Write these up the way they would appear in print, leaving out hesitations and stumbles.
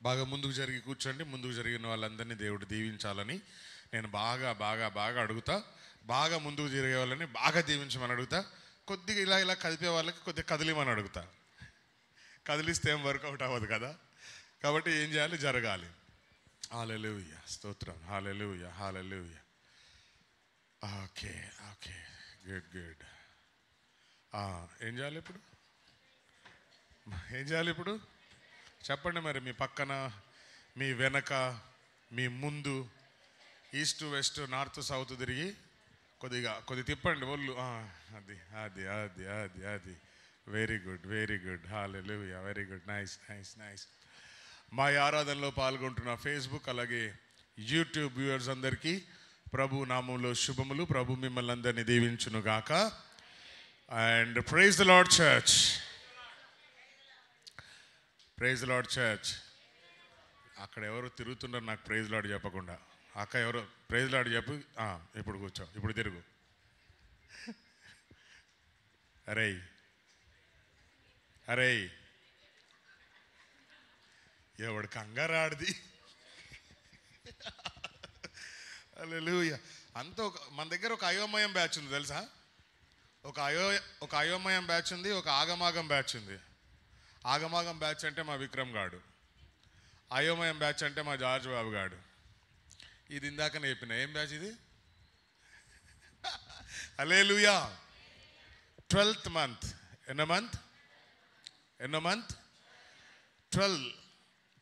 బాగా ముందుకు జరిగి కూర్చోండి. ముందుకు జరిగిన వాళ్ళందరినీ దేవుడు దీవించాలని నేను బాగా బాగా బాగా అడుగుతా. బాగా ముందుకు జరిగే వాళ్ళని బాగా దీవించమని అడుగుతా. కొద్దిగా ఇలా ఇలా కదిపే వాళ్ళకి కొద్దిగా కదిలిమని అడుగుతా. కదిలిస్తే ఏం వర్కౌట్ అవ్వదు కదా. కాబట్టి ఏం చేయాలి? జరగాలి. హల్లెలూయా, స్తోత్రం. Hallelujah, hallelujah. Okay okay, good good. ఏం చేయాలి ఇప్పుడు? ఏం చేయాలి ఇప్పుడు? చెప్పండి మరి. మీ పక్కన, మీ వెనక, మీ ముందు, ఈస్ట్ వెస్ట్ నార్త్ సౌత్ తిరిగి కొద్దిగా తిప్పండి ఒళ్ళు. అది అది అది అది అది very good, very good. Hallelujah, very good. Nice nice nice. మా ఆరాధనలో పాల్గొంటున్న ఫేస్బుక్ అలాగే యూట్యూబ్ వ్యూవర్స్ అందరికీ ప్రభు నామంలో శుభములు. ప్రభు మిమ్మల్ని అందరినీ దీవించును గాక. And praise the Lord church. Praise the Lord church. అక్కడ ఎవరు తిరుగుతున్నారు నాకు ప్రైజ్ లార్డ్ చెప్పకుండా. అక్క ఎవరు ప్రైజ్ లార్డ్ చెప్పు. ఇప్పుడు కూర్చో, ఇప్పుడు తిరుగు. అరే అరే, ఎవడు కంగారాడిది. హల్లెలూయా. అంత మన దగ్గర ఒక అయోమయం బ్యాచ్ ఉంది తెలుసా? ఒక అయోమయం బ్యాచ్ ఉంది, ఒక ఆగమాగం బ్యాచ్ ఉంది. ఆగమాగం బ్యాచ్ అంటే మా విక్రమ్ గాడు, అయోమయం బ్యాచ్ అంటే మా జార్జ్ బాబు గాడు. ఇది ఇందాక నేర్పిన. ఏం బ్యాచ్ ఇది? హల్లెలూయా. 12th month. ఎన్నో మంత్?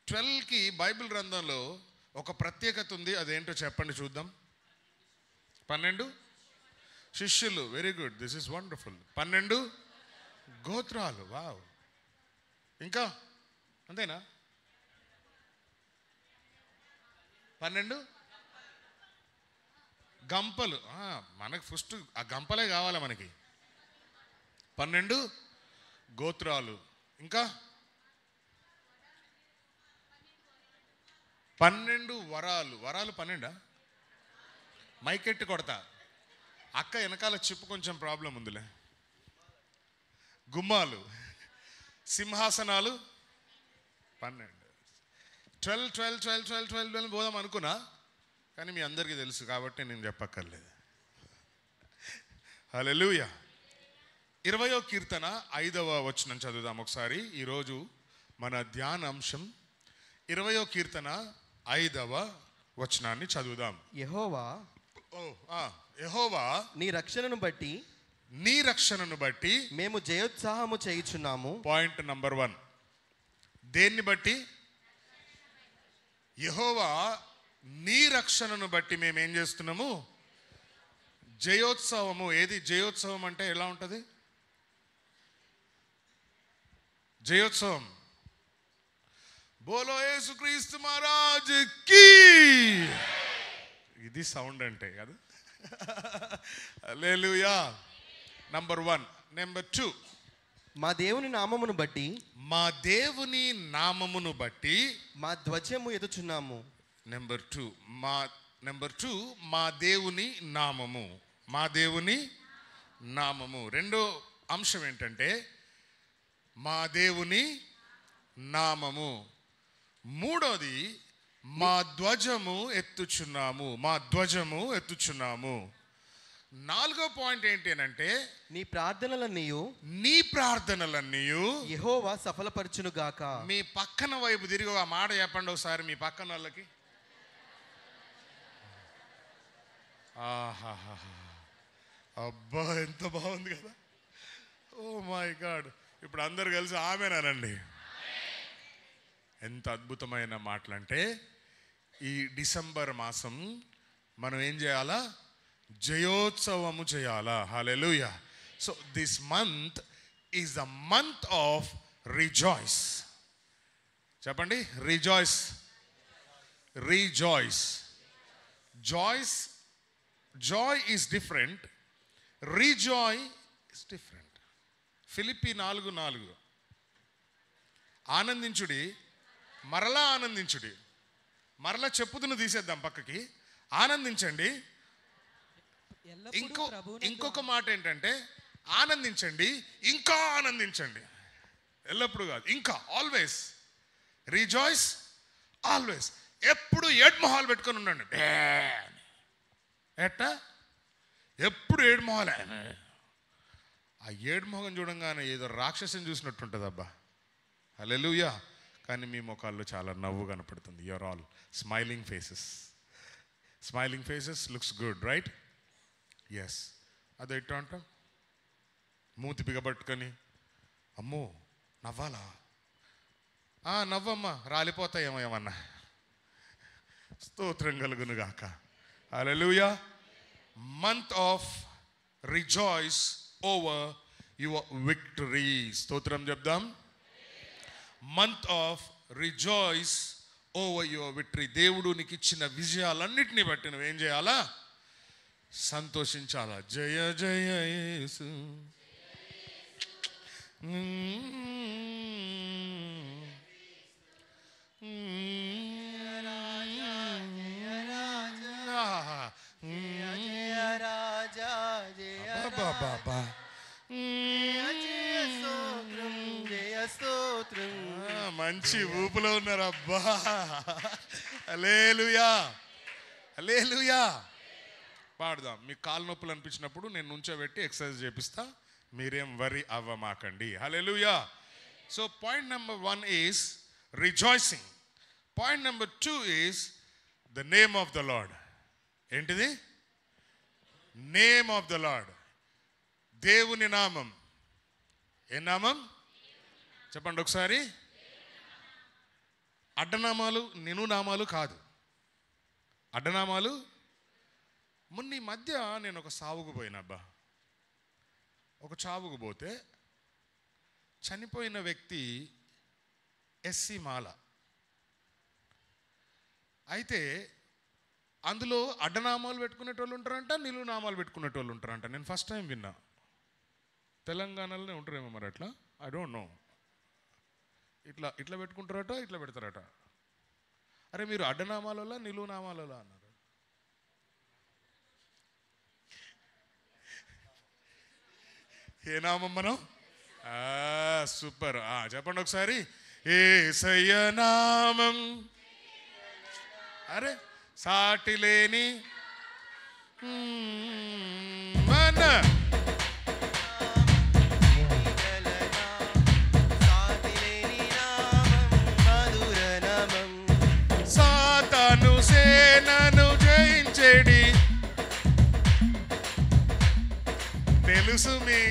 12కి బైబిల్ గ్రంథంలో ఒక ప్రత్యేకత ఉంది. అదేంటో చెప్పండి చూద్దాం. 12 శిష్యులు. Very good, this is wonderful. 12 గోత్రాలు. వావ్. ఇంకా అంతేనా? 12 గంపలు. మనకు ఫస్ట్ ఆ గంపలే కావాలి మనకి. 12 గోత్రాలు. ఇంకా 12 వరాలు. వరాలు 12. మైకెట్టి కొడతా. అక్క వెనకాల చిప్పు కొంచెం ప్రాబ్లం ఉందిలే. గుమ్మాలు, సింహాసనాలు 12. 12 పోదాం అనుకున్నా, కానీ మీ అందరికీ తెలుసు కాబట్టి నేను చెప్పక్కర్లేదు. హల్లెలూయా. 20వ కీర్తన 5వ వచనం చదువుదాం ఒకసారి. ఈరోజు మన ధ్యానాంశం 20వ కీర్తన 5వ వచనాన్ని చదువుదాం. యెహోవా నీ రక్షణను బట్టి మేము జయోత్సాహము చేయుచున్నాము. Point number 1. దేన్ని బట్టి? యెహోవా నీ రక్షణను బట్టి మేము ఏం చేస్తున్నాము? జయోత్సవము. ఏది జయోత్సవం అంటే ఎలా ఉంటుంది? జయోత్సవం. బోలో యేసుక్రీస్తు మహారాజ్ కీ. ఇది సౌండ్ అంటే కదా. హల్లెలూయా. నంబర్ 1. నెంబర్ 2, మా దేవుని నామమును బట్టి మా ధ్వజము ఎత్తుచున్నాము. నెంబర్ 2 మా దేవుని నామము. రెండో అంశం ఏంటంటే మా దేవుని నామము. మూడోది మా ధ్వజము ఎత్తుచున్నాము. నాలుగో పాయింట్ ఏంటి అంటే నీ ప్రార్థనలన్నీయు యెహోవా సఫలపరచును గాక. మీ పక్కన వైపు తిరిగి ఆ మాట చెప్పండి ఒకసారి మీ పక్కన వాళ్ళకి. అబ్బా ఎంత బాగుంది కదా. Oh my God. ఇప్పుడు అందరు కలిసి ఆమేనండి. ఎంత అద్భుతమైన మాటలంటే ఈ డిసెంబర్ మాసం మనం ఏం చేయాలా? జయోత్సవము చేయాలా. Hallelujah. So this month is the month of rejoice. చెప్పండి, rejoice. Joy is different, rejoice is different. ఫిలిప్పీ 4:4 ఆనందించుడి, మరలా ఆనందించుడి. మరలా చెప్పుదును తీసేద్దాం పక్కకి. ఆనందించండి. ఇంకొక మాట ఏంటంటే ఆనందించండి, ఇంకా ఆనందించండి. ఎల్లప్పుడు కాదు, ఇంకా. Always rejoice, always. ఎప్పుడు ఏడు మొహాలు పెట్టుకొని ఉండండి. ఎట్టా ఎప్పుడు ఏడు మొహాలే. ఆ ఏడు మొహం చూడంగానే ఏదో రాక్షసుని చూసినట్టుంటుంది అబ్బా. హల్లెలూయా. కానీ మీ ముఖాల్లో చాలా నవ్వు కనపడుతుంది. You are all smiling faces. Smiling faces looks good, right? Yes. అదే ఎట్లా అంటాం, మూతి బిగబట్టుకొని అమ్మో నవ్వాలా, నవ్వమ్మా రాలిపోతాయేమో ఏమన్నా. స్తోత్రం కలుగును గాక. Hallelujah. Month of rejoice over your victory. స్తోత్రం చెప్దాం. Month of rejoice over your victory. దేవుడు నీకు ఇచ్చిన విజయాలన్నిటినీ బట్టి నువ్వు ఏం చేయాలా? సంతోషించాలా. జయ జయ యేసు. మంచి ఊపులో ఉన్నారు అబ్బా. హల్లెలూయా, హల్లెలూయా. పాడదాం. మీకు కాలు నొప్పులు అనిపించినప్పుడు నేను నుంచోబెట్టి ఎక్సర్సైజ్ చేపిస్తా, మీరేం వరి అవ్వమాకండి. Hallelujah. So point number 1 is rejoicing. Point number 2 is the name of the lord. ఏంటిది? Name of the lord. దేవుని నామం. ఏ నామం చెప్పండి ఒకసారి. అడ్డనామాలు, నినునామాలు కాదు. అడ్డనామాలు. మొన్న ఈ మధ్య నేను ఒక సావుకు పోయినా అబ్బా. ఒక చావుకు పోతే చనిపోయిన వ్యక్తి ఎస్సీ మాల. అయితే అందులో అడ్డనామాలు పెట్టుకునేటోళ్ళు ఉంటారంట, నిలునామాలు పెట్టుకునేటోళ్ళు ఉంటారంట. నేను ఫస్ట్ టైం విన్నా. తెలంగాణలోనే ఉంటారేమో మరి అట్లా, ఐ డోంట్ నో. ఇట్లా ఇట్లా పెట్టుకుంటారట, ఇట్లా పెడతారట. అరే మీరు అడ్డనామాలలో నిలునామాలలో అన్నారు. ఏ నామం మనం? సూపర్. చెప్పండి ఒకసారి. యేసయ్య నామం. అరే సాటి లేని మన సాతాను సేనను జయించేడి. తెలుసు మీ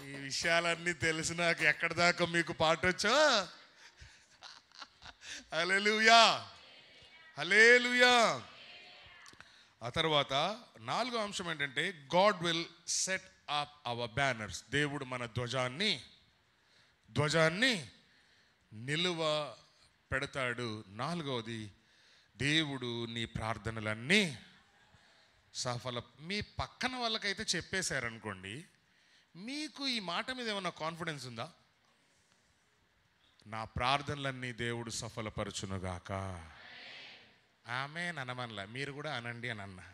ఈ విషయాలన్నీ తెలుసు నాకు. ఎక్కడి దాకా మీకు పాటొచ్చో. హల్లెలూయా, హల్లెలూయా. ఆ తర్వాత 4వ అంశం ఏంటంటే God will set up our banners. దేవుడు మన ధ్వజాన్ని నిలువ పెడతాడు. 4వది దేవుడు నీ ప్రార్థనలన్నీ మీ పక్కన వాళ్ళకైతే చెప్పేశారనుకోండి, మీకు ఈ మాట మీద ఏమన్నా కాన్ఫిడెన్స్ ఉందా? నా ప్రార్థనలన్నీ దేవుడు సఫలపరచునుగాక. ఆమేన్ అనమనలా, మీరు కూడా అనండి అని అన్నా.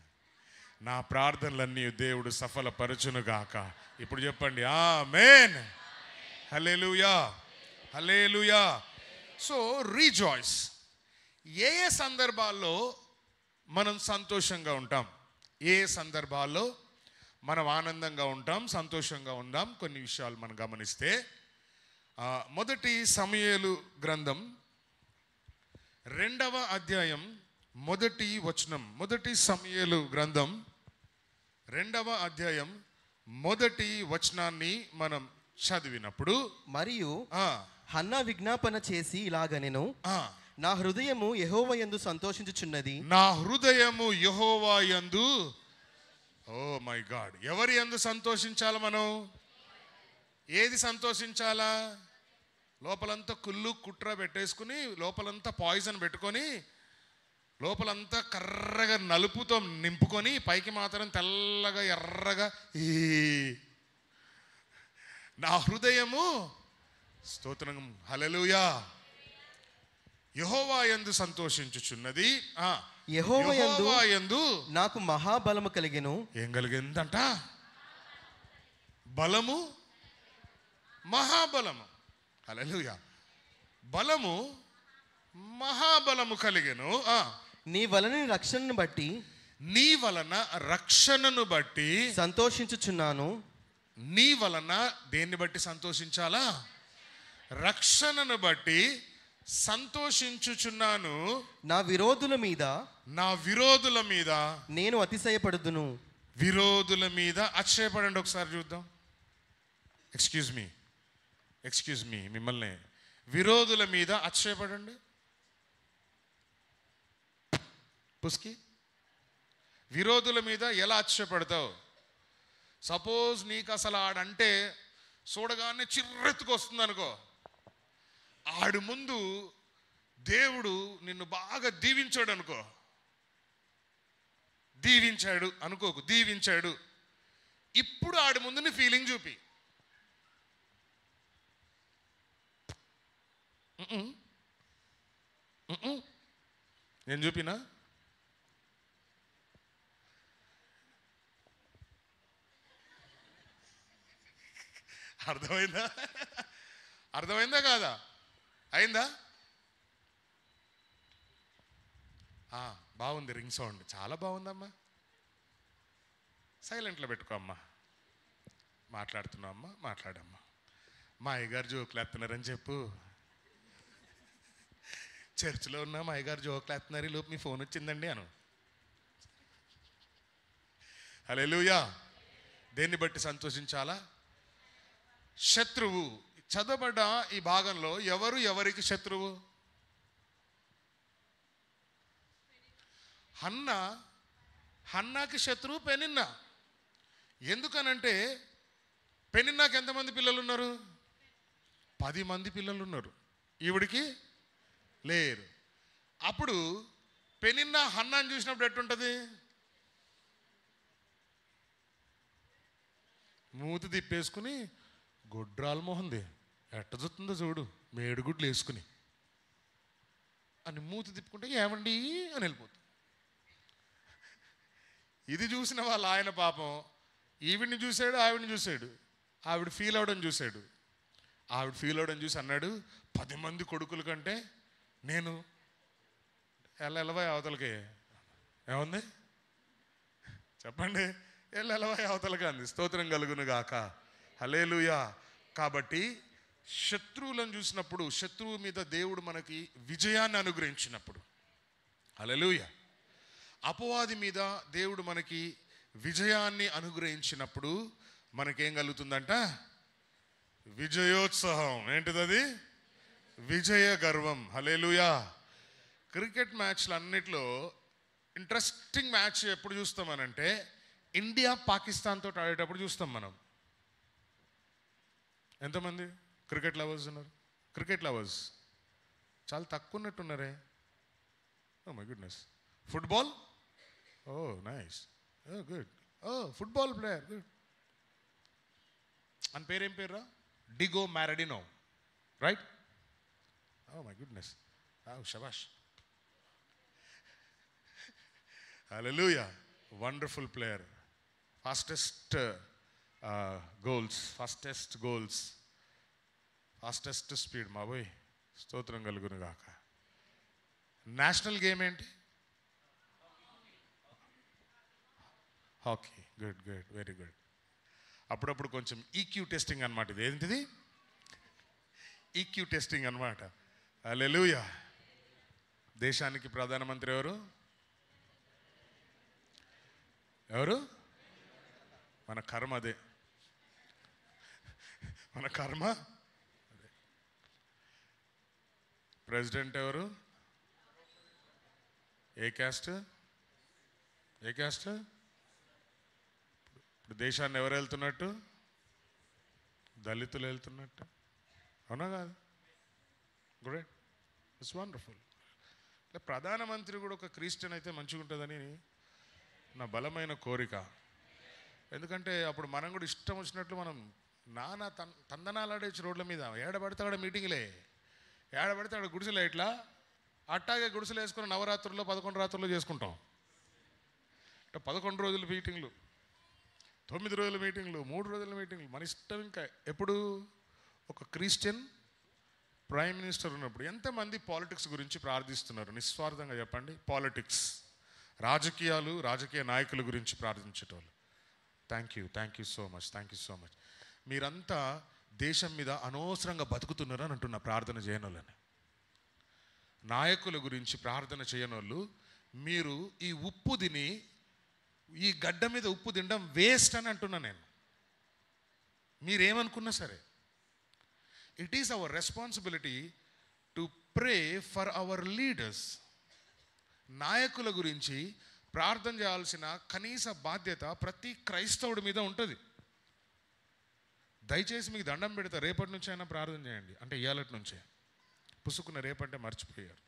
నా ప్రార్థనలన్నీ దేవుడు సఫలపరచునుగాక. ఇప్పుడు చెప్పండి ఆమేన్. హల్లెలూయా, హల్లెలూయా. So rejoice. ఏ సందర్భాల్లో మనం సంతోషంగా ఉంటాం, ఏ సందర్భాల్లో మనం ఆనందంగా ఉంటాం, సంతోషంగా ఉందాం. కొన్ని విషయాలు మనం గమనిస్తే, మొదటి సమూయేలు గ్రంథం 2వ అధ్యాయం 1వ వచనం. మొదటి సమూయేలు గ్రంథం 2వ అధ్యాయం 1వ వచనాన్ని మనం చదివినప్పుడు, మరియు హన్నా విజ్ఞాపన చేసి ఇలాగనెను, నా హృదయము యెహోవా యందు సంతోషించుచున్నది. నా హృదయము యెహోవా యందు. Oh my God. ఎవరి యందు సంతోషించాలి మనం? ఏది సంతోషించాలా? లోపలంతా కుళ్ళు కుట్ర పెట్టేసుకుని, లోపలంతా పాయిజన్ పెట్టుకొని, లోపలంతా కర్రగా నలుపుతో నింపుకొని, పైకి మాత్రం తెల్లగా ఎర్రగా నా హృదయము. స్తోత్రం, హల్లెలూయా. యెహోవా యందు సంతోషించుచున్నది. యెహోవా యందు నాకు మహాబలము కలిగెను. ఏం కలిగిందంట? బలము, మహాబలము. హల్లెలూయా. బలము, మహాబలము కలిగెను. నీ వలన రక్షణను బట్టి నీ వలన రక్షణను బట్టి సంతోషించుచున్నాను. నీ వలన దేన్ని బట్టి సంతోషించాలా? రక్షణను బట్టి సంతోషించుచున్నాను. నా విరోధుల మీద నేను అతిశయపడుదును. విరోధుల మీద అతిశయపడండి. ఒకసారి చూద్దాం. ఎక్స్క్యూజ్ మీ మిమ్మల్ని. విరోధుల మీద అతిశయపడండి. పుస్కి విరోధుల మీద ఎలా అతిశయపడతావు? సపోజ్ నీకు అసలు ఆడంటే చూడగానే చిర్రెత్తుకు వస్తుంది అనుకో. ఆడు ముందు దేవుడు నిన్ను బాగా దీవించాడు అనుకో. దీవించాడు. ఇప్పుడు ఆడి ముందు నీ ఫీలింగ్ చూపి. నేను చూపినా? అర్థమైందా కాదా? అయిందా? బాగుంది రింగ్ సౌండ్, చాలా బాగుందమ్మా. సైలెంట్లో పెట్టుకో అమ్మా. మాట్లాడుతున్నావు అమ్మా, మాట్లాడమ్మా. మా అయ్యగారు జోకులు వేస్తున్నారని చెప్పు. చర్చిలో ఉన్న మా అయ్యగారు జోకులు వేస్తున్నారు, ఈ లోపు మీ ఫోన్ వచ్చిందండి అను. హల్లెలూయా. దేన్ని బట్టి సంతోషించాలా? శత్రువు. చదవబడ్డ ఈ భాగంలో ఎవరికి శత్రువు? హన్నాకి శత్రువు పెనిన్నా. ఎందుకనంటే పెనిన్నాకి ఎంతమంది పిల్లలు ఉన్నారు? 10 మంది పిల్లలు ఉన్నారు. ఈవిడికి లేరు. అప్పుడు పెనిన్నా హన్నాని చూసినప్పుడు ఎట్టుంటది? మూతి తిప్పేసుకుని గొడ్రాల మొహంది ఎట్ట చూస్తుందో చూడు, మేడుగుడ్లు వేసుకుని అని మూతి తిప్పుకుంటే ఏమండి అని వెళ్ళిపోతుంది. ఇది చూసిన వాళ్ళ ఆయన పాపం ఈవిడ్ని చూశాడు, ఆవిడ్ని చూశాడు. ఆవిడ ఫీల్ అవడం చూసి అన్నాడు, 10 మంది కొడుకుల కంటే నేను ఎల్లవా అవతలకి. ఏముంది చెప్పండి? ఎల్లవా అవతలకి అంది. స్తోత్రం కలుగును గాక. హల్లెలూయా. కాబట్టి శత్రువులను చూసినప్పుడు, శత్రువు మీద దేవుడు మనకి విజయాన్ని అనుగ్రహించినప్పుడు, హల్లెలూయా, అపవాది మీద దేవుడు మనకి విజయాన్ని అనుగ్రహించినప్పుడు మనకేం కలుగుతుందంట? విజయోత్సవం. ఏంటిది? విజయ గర్వం. హల్లెలూయా. క్రికెట్ మ్యాచ్లు అన్నిట్లో ఇంట్రెస్టింగ్ మ్యాచ్ ఎప్పుడు చూస్తామనంటే ఇండియా పాకిస్తాన్ తోటి ఆడేటప్పుడు చూస్తాం మనం. ఎంతమంది క్రికెట్ లవర్స్ ఉన్నారు? క్రికెట్ లవర్స్ చాలా తక్కువ ఉన్నట్టున్నారే. Oh my goodness. Football? Oh nice, oh good, oh football player, good. అని పేరేం పేర్రా? Diego Maradona, right? Oh my goodness, శబాష్, hallelujah. Wonderful player. Fastest goals, fastest speed. మా పోయి స్తోత్రం కలుగును గాక. నేషనల్ గేమ్ ఏంటి? హాకీ. Good, very good. అప్పుడప్పుడు కొంచెం ఈక్యూ టెస్టింగ్ అనమాట. ఇది ఏంటిది? ఈక్యూ టెస్టింగ్ అనమాట. హల్లెలూయా. దేశానికి ప్రధానమంత్రి ఎవరు? మన కర్మ అదే. మన కర్మ అదే. ప్రెసిడెంట్ ఎవరు? ఏ క్యాస్ట్? ఇప్పుడు దేశాన్ని ఎవరు వెళ్తున్నట్టు? దళితులు వెళ్తున్నట్టు. అవునా కాదు? Great, it's wonderful. ప్రధానమంత్రి కూడా ఒక క్రిస్టియన్ అయితే మంచిగా ఉంటుందని నా బలమైన కోరిక. ఎందుకంటే అప్పుడు మనం కూడా ఇష్టం వచ్చినట్లు మనం నానా తందనాలు ఆడేసి రోడ్ల మీద, ఏడబడితే ఆడ మీటింగ్లే, ఏడబడితే ఆడ గుడిసెలే. ఇట్లా అట్టాగే గుడిసెలు వేసుకుని నవరాత్రుల్లో 11 రాత్రుల్లో చేసుకుంటాం. అంటే 11 రోజుల మీటింగ్లు, 9 రోజుల మీటింగ్లు, 3 రోజుల మీటింగ్లు, మన ఇష్టం. ఇంకా ఎప్పుడు ఒక క్రిస్టియన్ ప్రైమ్ మినిస్టర్ ఉన్నప్పుడు ఎంతమంది పాలిటిక్స్ గురించి ప్రార్థిస్తున్నారు? నిస్వార్థంగా చెప్పండి. పాలిటిక్స్, రాజకీయాలు, రాజకీయ నాయకుల గురించి ప్రార్థించేటోళ్ళు. Thank you so much. మీరంతా దేశం మీద అనవసరంగా బతుకుతున్నారు అని అంటున్నా ప్రార్థన చేయనోళ్ళని. నాయకుల గురించి ప్రార్థన చేయనోళ్ళు, మీరు ఈ ఉప్పు తిని, ఈ గడ్డ మీద ఉప్పు తినడం వేస్ట్ అని అంటున్నా నేను. మీరేమనుకున్నా సరే, it is our responsibility to pray for hour leaders. నాయకుల గురించి ప్రార్థన చేయాల్సిన కనీస బాధ్యత ప్రతి క్రైస్తవుడి మీద ఉంటుంది. దయచేసి మీకు దండం పెడతా, రేపటి నుంచి అయినా ప్రార్థన చేయండి. అంటే ఇవాళటి నుంచే, పుసుకున్న రేపంటే మర్చిపోయారు.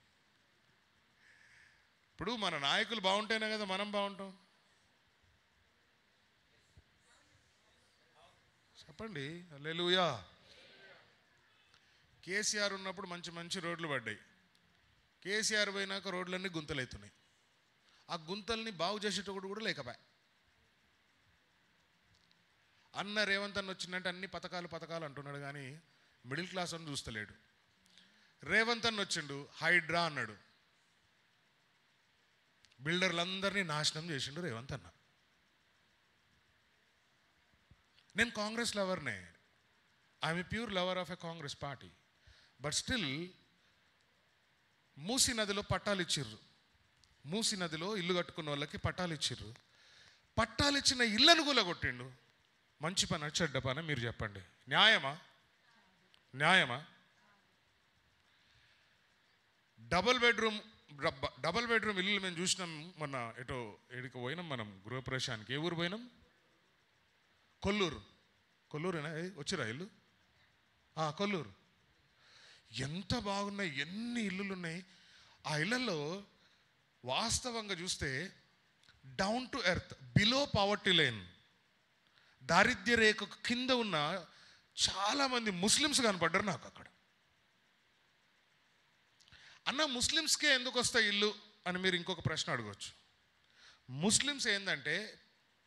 ఇప్పుడు మన నాయకులు బాగుంటేనే కదా మనం బాగుంటాం. చెప్పండి హల్లెలూయా. కేసీఆర్ ఉన్నప్పుడు మంచి రోడ్లు పడ్డాయి. కేసీఆర్ పోయినాక రోడ్లన్నీ గుంతలవుతున్నాయి. ఆ గుంతల్ని బాగు చేసేటప్పుడు కూడా లేకపోయా. అన్న రేవంత్ అన్న వచ్చిందంటే అన్ని పథకాలు అంటున్నాడు, కానీ మిడిల్ క్లాస్ అని చూస్తలేడు. రేవంత్ అన్న వచ్చిండు, హైడ్రా అన్నాడు, బిల్డర్లందరినీ నాశనం చేసిండు రేవంత్ అన్న. నేను కాంగ్రెస్ లవర్నే, I'm a pure lover of a Congress party. But still Musi నదిలో పట్టాలు ఇచ్చిర్రు. మూసీ నదిలో ఇల్లు కట్టుకున్న వాళ్ళకి పట్టాలు ఇచ్చిర్రు. పట్టాలు ఇచ్చిన ఇళ్ళను కూలగొట్టిండు. మంచి పని చెడ్డ పని మీరు చెప్పండి. న్యాయమా? డబల్ బెడ్రూమ్ ఇల్లు మేము చూసినాం మొన్న. ఎడికి పోయినాం మనం గృహప్రవేశానికి. ఏ ఊరు పోయినాం? కొల్లూరేనా? వచ్చిరా ఇల్లు? కొల్లూరు. ఎంత బాగున్నాయి, ఎన్ని ఇల్లులు ఉన్నాయి ఆ ఇళ్లలో. వాస్తవంగా చూస్తే down to earth, below poverty line, దారిద్ర్య రేఖ కింద ఉన్న చాలామంది ముస్లిమ్స్ కనపడ్డారు నాకు అక్కడ. అన్న ముస్లిమ్స్కే ఎందుకు వస్తాయి ఇల్లు అని మీరు ఇంకొక ప్రశ్న అడగవచ్చు. ముస్లిమ్స్ ఏంటంటే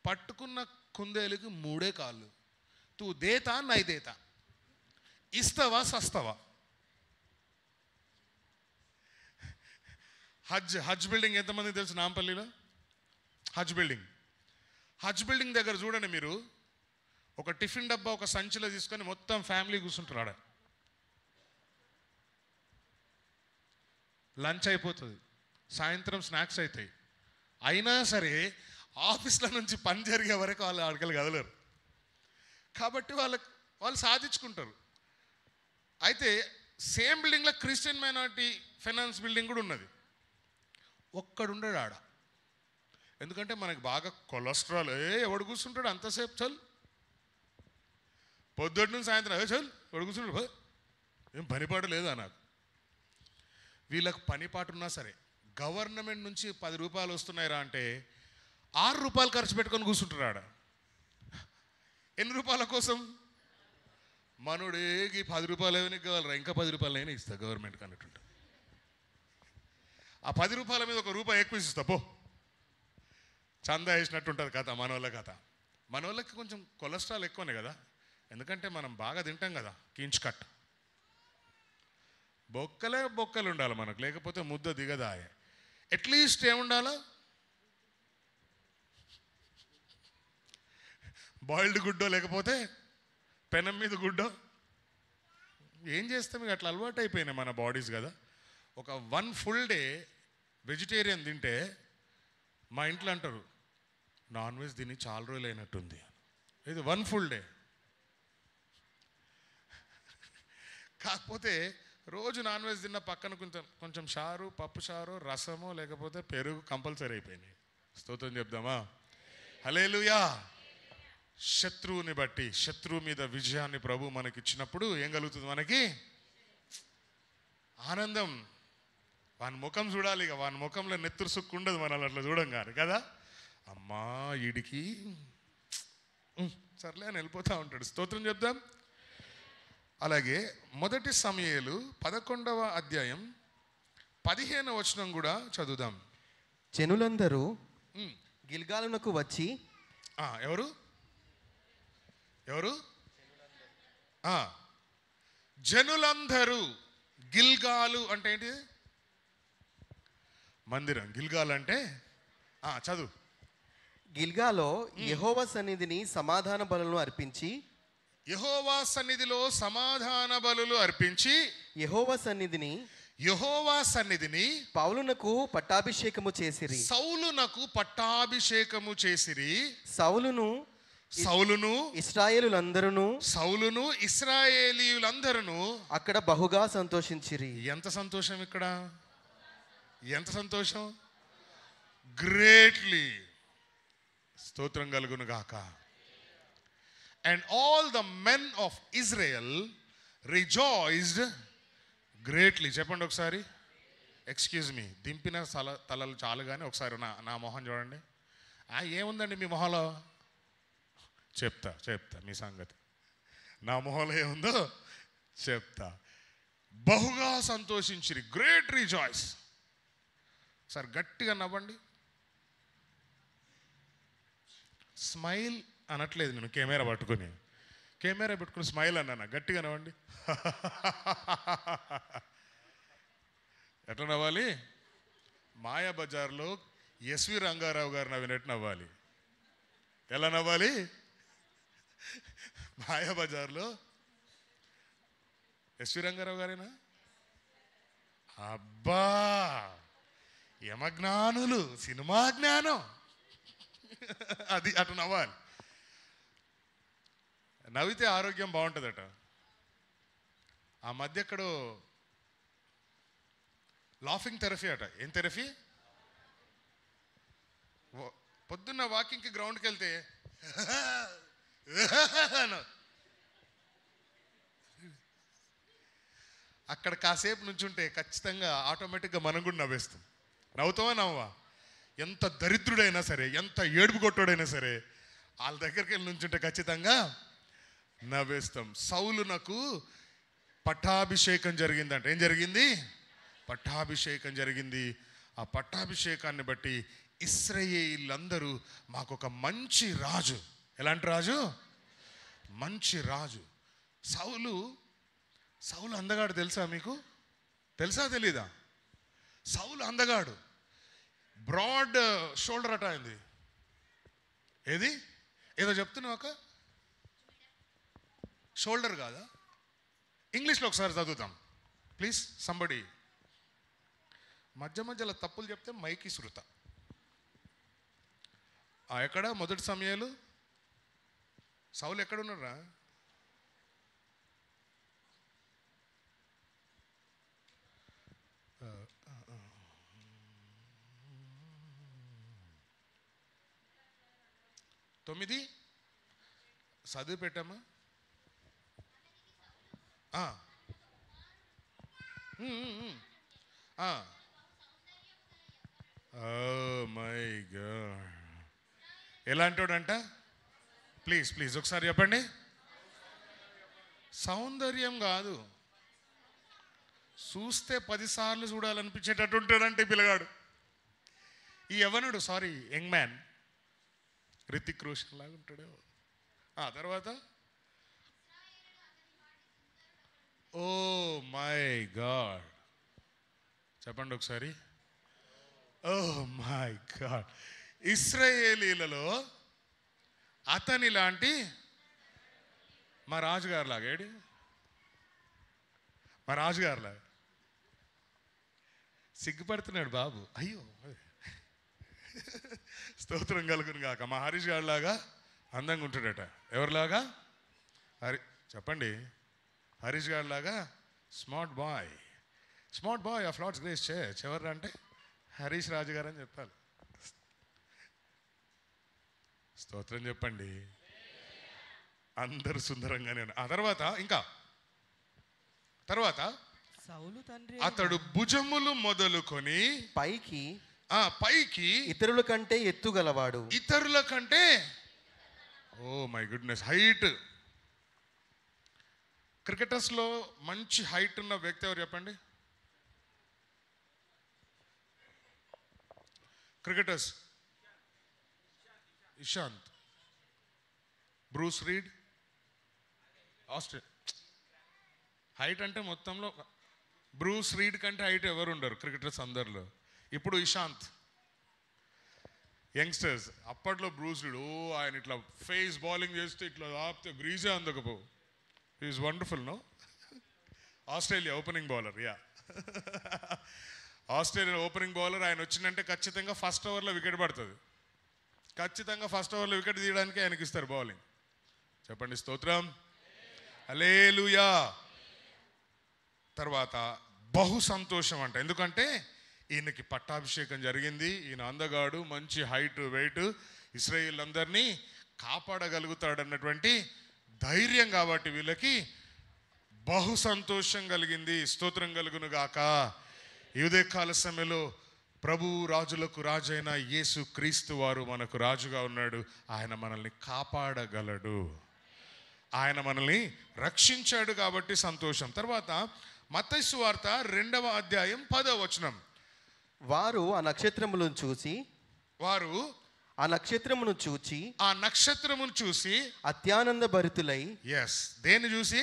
పట్టుకున్న కుందేలుకి 3 కాళ్ళు. తూ దేతా నై దేతా, ఇస్తవా సస్తవా. హజ్ బిల్డింగ్ ఎంతమంది తెలుసు నాంపల్లిలో? హజ్ బిల్డింగ్ దగ్గర చూడండి మీరు, ఒక టిఫిన్ డబ్బా ఒక సంచిలో తీసుకొని మొత్తం ఫ్యామిలీ కూర్చుంటారు ఆడ. లంచ్ అయిపోతుంది, సాయంత్రం స్నాక్స్ అవుతాయి. అయినా సరే ఆఫీస్ల నుంచి పని జరిగే వరకు వాళ్ళు ఆడకలు కదలరు. కాబట్టి వాళ్ళు సాధించుకుంటారు. అయితే సేమ్ బిల్డింగ్లో క్రిస్టియన్ మైనారిటీ ఫైనాన్స్ బిల్డింగ్ కూడా ఉన్నది. ఒక్కడుండడు ఆడ. ఎందుకంటే మనకి బాగా కొలెస్ట్రాల్. ఎవడు కూర్చుంటాడు అంతసేపు? చల్, పొద్దుటి నుంచి సాయంత్రం చల్ ఎవడు కూర్చుంటాడు? ఏం పనిపాటు లేదా నాకు? వీళ్ళకు పనిపాటు ఉన్నా సరే, గవర్నమెంట్ నుంచి 10 రూపాయలు వస్తున్నాయిరా అంటే 6 రూపాయలు ఖర్చు పెట్టుకొని కూర్చుంటారు ఆడ. ఎన్ని రూపాయల కోసం? మనోడేకి 10 రూపాయలు ఏమైనా కావాలరా, ఇంకా 10 రూపాయలు అయినా ఇస్తా గవర్నమెంట్కి అన్నట్టుంటా. ఆ 10 రూపాయల మీద 1 రూపాయి ఎక్కువ ఇస్తా పో, చందా వేసినట్టు ఉంటుంది కథ. మనోళ్ళ కథ, మనోళ్ళకి కొంచెం కొలెస్ట్రాల్ ఎక్కువనే కదా, ఎందుకంటే మనం బాగా తింటాం కదా. కించ్ కట్ బొక్కలు ఉండాలి మనకు, లేకపోతే ముద్ద దిగదాయ. అట్లీస్ట్ ఏముండాలా? బాయిల్డ్ గుడ్డో, లేకపోతే పెనం మీద గుడ్డో. ఏం చేస్తాం ఇక, అట్లా అలవాటు అయిపోయినాయి మన బాడీస్ కదా. ఒక 1 ఫుల్ డే వెజిటేరియన్ తింటే మా ఇంట్లో అంటారు, నాన్ వెజ్ తిని చాలా రోజులు అయినట్టుంది. ఇది 1 ఫుల్ డే. కాకపోతే రోజు నాన్ వెజ్ తిన్న పక్కన కొంచెం చారు, పప్పు చారు, రసము, లేకపోతే పెరుగు కంపల్సరీ అయిపోయినాయి. స్తోత్రం చెప్దామా? హల్లెలూయా. శత్రువుని బట్టి, శత్రువు మీద విజయాన్ని ప్రభు మనకి ఇచ్చినప్పుడు ఏం కలుగుతుంది మనకి? ఆనందం. వాని ముఖం చూడాలి, ఇక వాని ముఖంలో నెత్తురు సుక్కు ఉండదు మనల్ని అట్లా చూడంగానే కదా. అమ్మా ఈడికి సర్లే అని వెళ్ళిపోతూ ఉంటాడు. స్తోత్రం చెప్దాం. అలాగే 1 సమూయేలు 11వ అధ్యాయం 15వ వచనం కూడా చదువుదాం. జనులందరూ గిల్గాలునకు వచ్చి, ఎవరు జనులందరూ గిల్గాలు అంటే ఏంటి? మందిరం. గిల్గాల్ అంటే చదువు. గిల్గాలో యెహోవా సన్నిధిని సమాధాన బలులను అర్పించి, యెహోవా సన్నిధిలో సమాధాన బలులు అర్పించి, యెహోవా సన్నిధిని పౌలునకు పట్టాభిషేకము చేసిరి. సౌలునకు పట్టాభిషేకము చేసిరి. సౌలును ఇశ్రాయేలీయులందరూ అక్కడ బహుగా సంతోషించిరి. ఎంత సంతోషం ఇక్కడ! ఎంత సంతోషం! గ్రేట్లీ. స్తోత్రం కలుగును గాక. And all the men of Israel rejoiced greatly. చెప్పండి ఒకసారి. ఎక్స్క్యూజ్ మీ, దింపిన తలలు చాలు కానీ ఒకసారి నా మొహం చూడండి. ఏముందండి మీ మొహంలో? చెప్తా మీ సంగతి. నా మొహంలో ఏముందో చెప్తా. బహుగా సంతోషించిరి. Great rejoice. సార్ గట్టిగా నవ్వండి. స్మైల్ అనట్లేదు నేను, కెమెరా పెట్టుకుని స్మైల్ అన్నా. గట్టిగా నవ్వండి. ఎట్లా నవ్వాలి? మాయాబజార్లో ఎస్వి రంగారావు గారు నవ్వినట్టు నవ్వాలి. ఎలా నవ్వాలి? మాయాబజార్లో ఎస్వి రంగారావు గారేనా? అబ్బా, యమజ్ఞానులు, సినిమా జ్ఞానం. అది అటు నవ్వాలి. నవ్వితే ఆరోగ్యం బాగుంటుందట. ఆ మధ్య ఎక్కడో లాఫింగ్ థెరపీ అట. ఏం థెరపీ? పొద్దున్న వాకింగ్కి గ్రౌండ్కి వెళ్తే అక్కడ కాసేపు నుంచుంటే ఖచ్చితంగా ఆటోమేటిక్గా మనం కూడా నవ్వేస్తాం. నవ్వుతావా నవ్వా? ఎంత దరిద్రుడైనా సరే, ఎంత ఏడుపు కొట్టుడైనా సరే, వాళ్ళ దగ్గరికి వెళ్ళి నుంచుంటే ఖచ్చితంగా నవ్వేస్తాం. సౌలునకు పట్టాభిషేకం జరిగిందంట. ఏం జరిగింది? పట్టాభిషేకం జరిగింది. ఆ పట్టాభిషేకాన్ని బట్టి ఇశ్రాయేలీయులందరూ మాకొక మంచి రాజు. ఎలాంటి రాజు? మంచి రాజు. సౌలు అందగాడు. తెలుసా మీకు? తెలుసా తెలీదా? సౌలు అందగాడు. బ్రాడ్ షోల్డర్ అట అయింది. ఏది? ఏదో చెప్తున్నావు ఒక షోల్డర్ కాదా? ఇంగ్లీష్లో ఒకసారి చదువుతాం ప్లీజ్. సంబడి మధ్యలో తప్పులు చెప్తే మైకి శృత. ఎక్కడ? మొదటి సమయాలు. సౌలు ఎక్కడున్నారా? తొమ్మిది చదివి పెట్టామా? My God. ఎలాంటోడంట? ప్లీజ్ ఒకసారి చెప్పండి. సౌందర్యం కాదు, చూస్తే 10 సార్లు చూడాలనిపించేటట్టు ఉంటాడంటే పిల్లగాడు. ఈ యవనుడు, sorry young man, Hrithik Roshan లాగా ఉంటాడు. తర్వాత ఓ మై గాడ్ చెప్పండి ఒకసారి. ఓ మై గాడ్. ఇశ్రాయేలీలలో అతని లాంటి మా రాజుగారు లాగా, ఏడి మా రాజుగారు లాగా సిగ్గుపడుతున్నాడు బాబు. అయ్యో, స్తోత్రం కలుగును గాక. మా హరీష్ గారు లాగా అందంగా ఉంటాడట. ఎవరిలాగా? చెప్పండి. హరీష్ గారు లాగా smart boy of Lord's grace church. ఎవరు అంటే హరీష్ రాజు గారు అని చెప్పాలి. స్తోత్రం చెప్పండి. అందరు సుందరంగానే ఉన్నారు. ఆ తర్వాత ఇంకా సౌలు తండ్రి అతడు భుజములు మొదలుకొని పైకి ఇతరుల కంటే oh my goodness height. Cricketers లో మంచి హైట్ ఉన్న వ్యక్తి ఎవరు చెప్పండి? Cricketers Ishant, Bruce Reid, Australia. Height అంటే మొత్తంలో బ్రూస్ రీడ్ కంటే హైట్ ఎవరు ఉండరు క్రికెటర్స్ అందరిలో. ఇప్పుడు ఇషాంత్, యంగ్స్టర్స్. అప్పట్లో బ్రూస్ రీడ్, ఆయన ఇట్లా ఫేస్ బౌలింగ్ చేస్తే ఇట్లా ఆపితే గ్రీజే అందకపో. Is wonderful. No, Australia opening bowler. Yeah, Australia opening bowler. ఆయన వచ్చిందంటే ఖచ్చితంగా ఫస్ట్ ఓవర్లో వికెట్ పడుతుంది. ఖచ్చితంగా ఫస్ట్ ఓవర్లో వికెట్ తీయడానికి ఆయనకి ఇస్తారు బౌలింగ్. చెప్పండి స్తోత్రం, హల్లెలూయా. తర్వాత బహు సంతోషం అంట, ఎందుకంటే ఈయనకి పట్టాభిషేకం జరిగింది. ఈయన అందగాడు, మంచి హైట్ వెయిట్, ఇశ్రాయేల్ అందరినీ కాపాడగలుగుతాడన్నటువంటి ధైర్యం. కాబట్టి వీళ్ళకి బహు సంతోషం కలిగింది. స్తోత్రం కలుగును గాక. ఈ ఉదయకాల సమయంలో ప్రభు రాజులకు రాజైన యేసు క్రీస్తు వారు మనకు రాజుగా ఉన్నాడు. ఆయన మనల్ని కాపాడగలడు, ఆయన మనల్ని రక్షించాడు కాబట్టి సంతోషం. తర్వాత మత్తయి సువార్త 2వ అధ్యాయం 10వ వచనం. వారు ఆ నక్షత్రములను చూచి ఆ నక్షత్రమును చూసి అత్యానంద భరితులై. ఎస్, దేన్ని చూసి?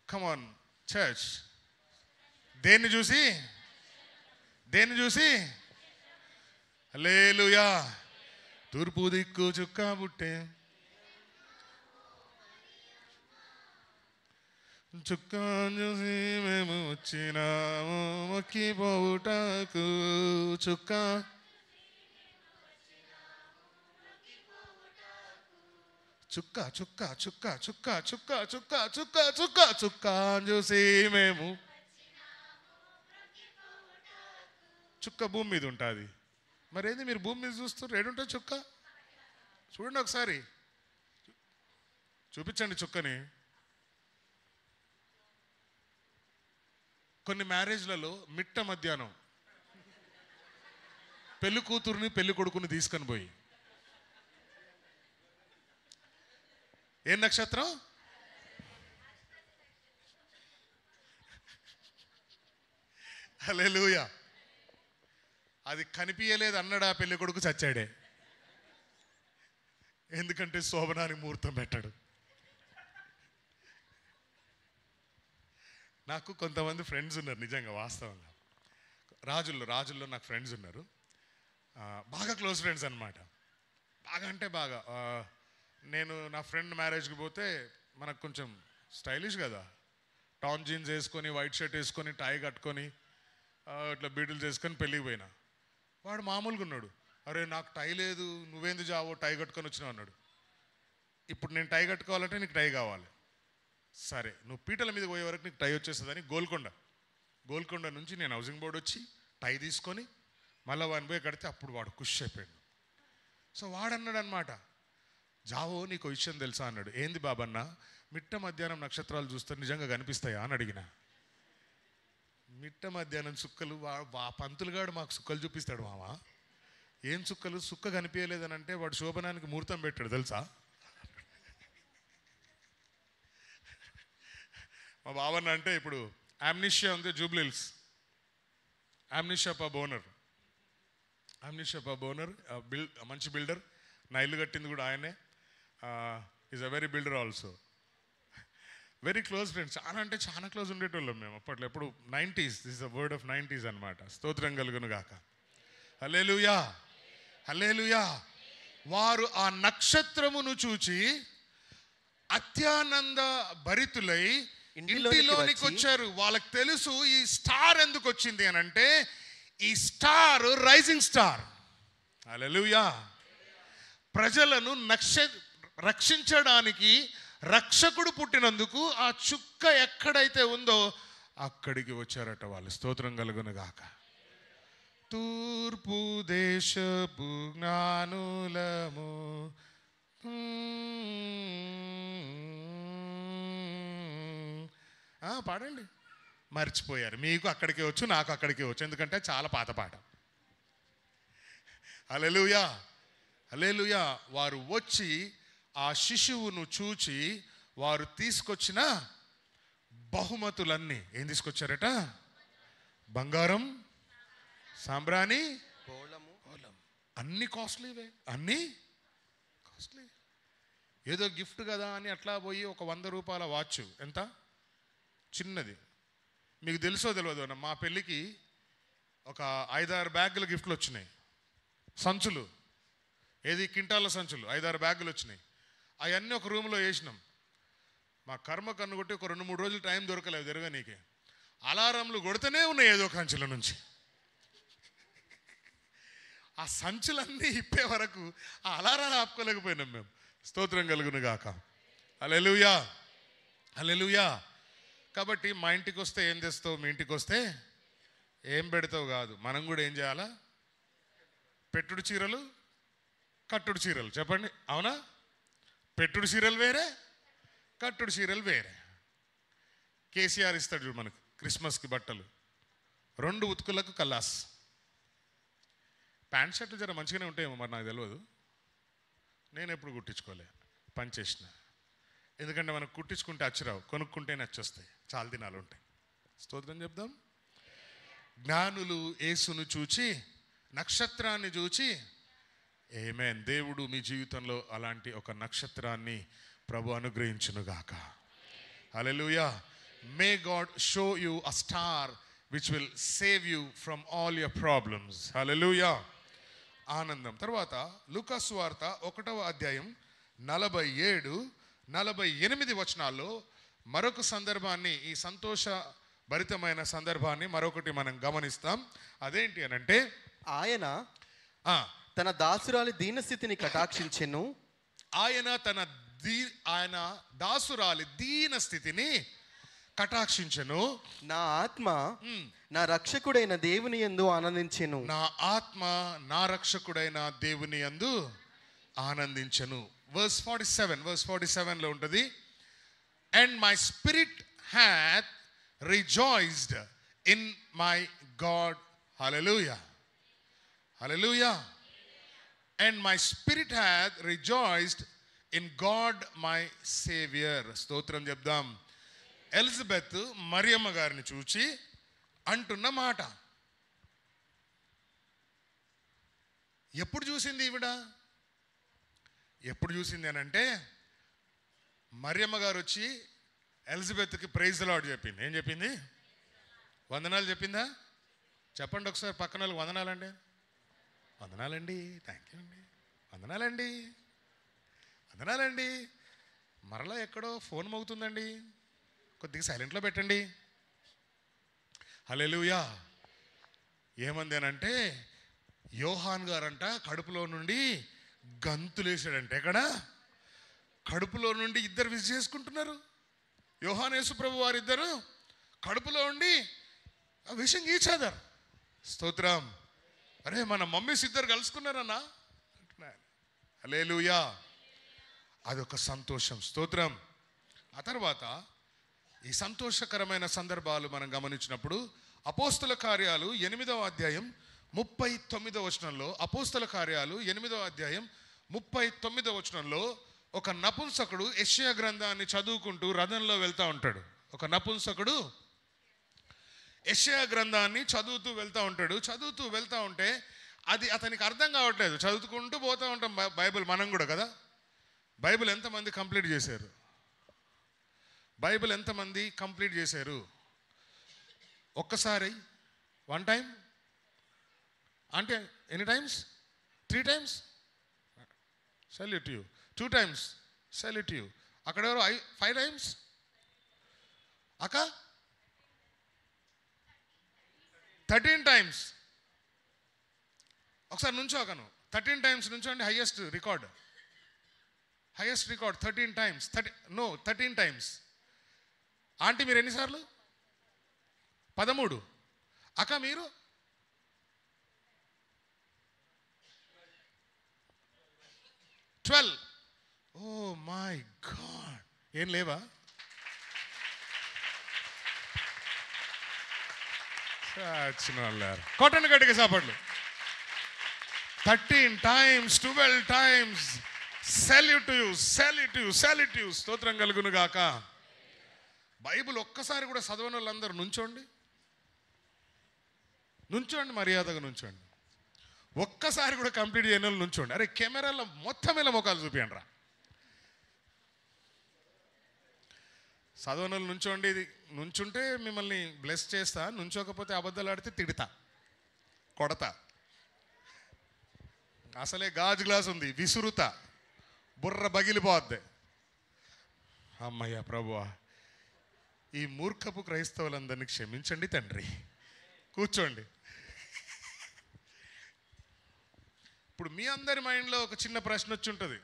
కమ్ ఆన్ చర్చ్, దేన్ని చూసి? హల్లెలూయా. తూర్పు దిక్కు చుక్క పుట్టే, చుక్క చూసి మేము వచ్చినాము మొక్కిపోవుటకు. చుక్క చుక్క చుక్క చుక్క చుక్క చుక్క చుక్క చుక్క చుక్క చుక్క చూసి మేము. చుక్క భూమి మీద ఉంటుంది. మరేంది మీరు భూమి మీద చూస్తారు? ఏడుంటుంది చుక్క? చూడండి ఒకసారి, చూపించండి చుక్కని. కొన్ని మ్యారేజ్లలో మిట్ట మధ్యాహ్నం పెళ్లి కూతురుని పెళ్లి కొడుకుని తీసుకొని పోయి, ఏ నక్షత్రం? హల్లెలూయా. అది కనిపించలేదు అన్నాడు ఆ పెళ్లి కొడుకు, చచ్చాడే. ఎందుకంటే శోభనానికి ముహూర్తం పెట్టాడు. నాకు కొంతమంది ఫ్రెండ్స్ ఉన్నారు, నిజంగా వాస్తవంగా రాజుల్లో నాకు ఫ్రెండ్స్ ఉన్నారు. బాగా క్లోజ్ ఫ్రెండ్స్ అనమాట. బాగా అంటే బాగా. నేను నా ఫ్రెండ్ మ్యారేజ్కి పోతే మనకు కొంచెం స్టైలిష్ కదా, టాన్ జీన్స్ వేసుకొని, వైట్ షర్ట్ వేసుకొని, టై కట్టుకొని, ఇట్లా బీటులు చేసుకొని పెళ్ళికి పోయినా. వాడు మామూలుగా ఉన్నాడు. అరే నాకు టై లేదు, నువ్వేందు జావో టై కట్టుకొని వచ్చినావు అన్నాడు. ఇప్పుడు నేను టై కట్టుకోవాలంటే నీకు టై కావాలి. సరే, నువ్వు పీటల మీద పోయే వరకు నీకు టై వచ్చేస్తుందని గోల్కొండ నుంచి నేను హౌసింగ్ బోర్డు వచ్చి టై తీసుకొని మళ్ళీ వాడిని పోయి కడితే అప్పుడు వాడు ఖుషి అయిపోయాడు. సో వాడన్నాడు అనమాట, జావో నీకు విషయం తెలుసా అన్నాడు. ఏంది బాబన్న? మిట్ట మధ్యాహ్నం నక్షత్రాలు చూస్తే నిజంగా కనిపిస్తాయా అని అడిగిన. మిట్ట మధ్యాహ్నం సుక్కలు, పంతులుగాడు మాకు సుక్కలు చూపిస్తాడు మామ. ఏం సుక్కలు? సుక్క కనిపించలేదని అంటే వాడు శోభనానికి ముహూర్తం పెట్టాడు తెలుసా. మా బావన్న అంటే ఇప్పుడు ఆమ్నిషియా ఉంది జూబ్లీహిల్స్, ఆమ్నిషియా పబ్ ఓనర్, మంచి బిల్డర్. నా ఇల్లు కట్టింది కూడా ఆయనే. Is a very builder also. Very close friends, చాలా అంటే చాలా క్లోజ్ ఉండేటోళ్ళం మేము అప్పట్లో. ఎప్పుడు 90s, this is the word of 90s అనమాట. స్తోత్రం కలుగును గాక. హల్లెలూయా, హల్లెలూయా. వారు ఆ నక్షత్రమును చూచి అత్యానంద భరితులై ఇంటిలోనికి వచ్చారు. వాళ్ళకి తెలుసు ఈ స్టార్ ఎందుకు వచ్చింది అని అంటే, ఈ స్టార్ రైజింగ్ స్టార్. హల్లెలూయా. ప్రజలను రక్షించడానికి రక్షకుడు పుట్టినందుకు ఆ చుక్క ఎక్కడైతే ఉందో అక్కడికి వచ్చారట వాళ్ళు. స్తోత్రం కలుగును గాక. తూర్పు దేశపు జ్ఞానులము పాడండి. మర్చిపోయారు. మీకు అక్కడికే వచ్చు, నాకు అక్కడికే వచ్చు, ఎందుకంటే చాలా పాత పాట. హల్లెలూయా, హల్లెలూయా. వారు వచ్చి ఆ శిశువును చూచి వారు తీసుకొచ్చిన బహుమతులన్నీ ఏం తీసుకొచ్చారట? బంగారం, సాంబ్రాణి, అన్ని కాస్ట్లీవే, అన్నీ కాస్ట్లీ. ఏదో గిఫ్ట్ కదా అని అట్లా పోయి ఒక 100 రూపాయల వాచ్, ఎంత చిన్నది, మీకు తెలుసో తెలియదు అన్న, మా పెళ్ళికి ఒక 5-6 బ్యాగులు గిఫ్ట్లు వచ్చినాయి, సంచులు, ఏది కింటాల సంచులు, 5-6 బ్యాగులు వచ్చినాయి. అవన్నీ ఒక రూమ్లో వేసినాం. మా కర్మ కన్ను కొట్టి ఒక 2-3 రోజులు టైం దొరకలేదు జరగా నీకే. అలారంలు కొడుతూనే ఉన్నాయి ఏదో కంచుల నుంచి. ఆ సంచులన్నీ ఇప్పే వరకు ఆ అలారాలు ఆపుకోలేకపోయినాం మేము. స్తోత్రం కలుగును గాక. హల్లెలూయా, హల్లెలూయా. కాబట్టి మా ఇంటికి వస్తే ఏం తెస్తావు, మీ ఇంటికి వస్తే ఏం పెడతావు కాదు, మనం కూడా ఏం చేయాలా? పెట్టుడు చీరలు, కట్టుడు చీరలు. చెప్పండి, అవునా? పెట్టుడు చీరలు వేరే, కట్టుడు చీరలు వేరే. కేసీఆర్ ఇస్తాడు చూడు మనకు క్రిస్మస్కి బట్టలు, 2 ఉతుకులకు కల్లాస్. ప్యాంట్ షర్ట్లు జర మంచిగానే ఉంటాయేమో మరి, నాకు తెలియదు. నేను ఎప్పుడు కుట్టించుకోలే, పనిచేసిన. ఎందుకంటే మనకు కుట్టించుకుంటే అచ్చిరావు, కొనుక్కుంటేనే వచ్చేస్తాయి, చాలా దినాలు ఉంటాయి. స్తోత్రం చెప్దాం. జ్ఞానులు యేసును చూచి, నక్షత్రాన్ని చూచి, ఆమేన్. దేవుడు మీ జీవితంలో అలాంటి ఒక నక్షత్రాన్ని ప్రభు అనుగ్రహించునుగాక. Hallelujah. May God show you a star which will save you from all your problems. Hallelujah. ఆనందం. తర్వాత లూకా సువార్త 1వ అధ్యాయం 47-48 వచనాల్లో మరొక సందర్భాన్ని, ఈ సంతోష భరితమైన సందర్భాన్ని మరొకటి మనం గమనిస్తాం. అదేంటి అనంటే, ఆయన తన దాసురాలి దీనస్థితిని కటాక్షించెను. ఆయన దాసురాలి దీన స్థితిని కటాక్షించెను. నా ఆత్మ నా రక్షకుడైన దేవుని యందు ఆనందించెను. నా ఆత్మ నా రక్షకుడైన దేవుని యందు ఆనందించెను. వర్స్ 47 లో ఉంటుంది, and my spirit hath rejoiced in my God. Hallelujah, hallelujah. And my spirit hath rejoiced in God my Savior. స్తోత్రం చెప్దాం. ఎలిజబెత్ మరియమ్మ గారిని చూచి అంటున్న మాట. ఎప్పుడు చూసింది ఈవిడ? ఎప్పుడు చూసింది అని అంటే, మరియమ్మ గారు వచ్చి ఎలిజబెత్కి ప్రైజ్ ది లార్డ్ చెప్పింది. ఏం చెప్పింది? వందనాలు చెప్పిందా? చెప్పండి ఒకసారి పక్కన వాళ్ళకి వందనాలండి. వందనాలండి, థ్యాంక్ యూ అండి, వందనాలండి, వందనాలండి. మరలా ఎక్కడో ఫోన్ మోగుతుందండి, కొద్దిగా సైలెంట్లో పెట్టండి. హల్లెలూయా. ఏమంది అనంటే, యోహాన్ గారంట కడుపులో నుండి గంతులేసాడంటే, ఎక్కడ కడుపులో నుండి ఇద్దరు విజ్ చేసుకుంటున్నారు. యోహాన్ యేసు ప్రభు వారిద్దరు కడుపులో ఉండి విషింగ్ ఈచ్ అదర్. స్తోత్రం. అరే మన మమ్మీస్ ఇద్దరు కలుసుకున్నారన్నా అంటున్నాను. హల్లెలూయా. అదొక సంతోషం. స్తోత్రం. ఆ తర్వాత ఈ సంతోషకరమైన సందర్భాలు మనం గమనించినప్పుడు అపోస్తల కార్యాలు 8వ అధ్యాయం 39వ వచనంలో, అపోస్తల కార్యాలు 8వ అధ్యాయం 39వ వచనంలో ఒక నపుంసకుడు యెషయా గ్రంథాన్ని చదువుకుంటూ రథంలో వెళ్తూ ఉంటాడు. ఒక నపుంసకుడు యెషయా గ్రంథాన్ని చదువుతూ వెళ్తూ ఉంటే అది అతనికి అర్థం కావట్లేదు. చదువుకుంటూ పోతూ ఉంటాం బైబిల్, మనం కూడా కదా. బైబిల్ ఎంతమంది కంప్లీట్ చేశారు? బైబిల్ ఎంతమంది కంప్లీట్ చేశారు? ఒక్కసారి, 1 టైం అంటే ఎన్ని times? 3 times salute you. 2 times salute you. అక్కడ ఎవరు 5 టైమ్స్? అక్క 13 టైమ్స్. ఒకసారి నుంచో అక్కను 13 టైమ్స్ నుంచోండి. Highest record 13 times. 13 times. Aunty మీరు ఎన్నిసార్లు? 13. అక్క మీరు? 12. Oh my God. ఏం లేవా? కొట్టండి గట్టిగా సాపడ్లు. 13 times, 12 times. Salute to you, salute to you, salute to you. స్తోత్రం కలుగును గాక. బైబిల్ ఒక్కసారి కూడా చదవని వాళ్ళందరూ నుంచోండి, మర్యాదగా నుంచోండి. ఒక్కసారి కూడా కంప్లీట్ చేయని వాళ్ళు నుంచోండి. అరే కెమెరాలో మొత్తం ఇలా ముఖాలు చూపియండి రా. చదవనలు నుంచోండి, నుంచుంటే మిమ్మల్ని బ్లెస్ చేస్తా, నుంచోకపోతే అబద్ధాలు ఆడితే తిడతా, కొడతా. అసలే గాజు గ్లాస్ ఉంది, విసురుతా, బుర్ర బగిలిపోద్ది. అమ్మయ్య ప్రభువా, ఈ మూర్ఖపు క్రైస్తవులందరినీ క్షమించండి తండ్రి. కూర్చోండి. ఇప్పుడు మీ అందరి మైండ్లో ఒక చిన్న ప్రశ్న వచ్చి ఉంటుంది,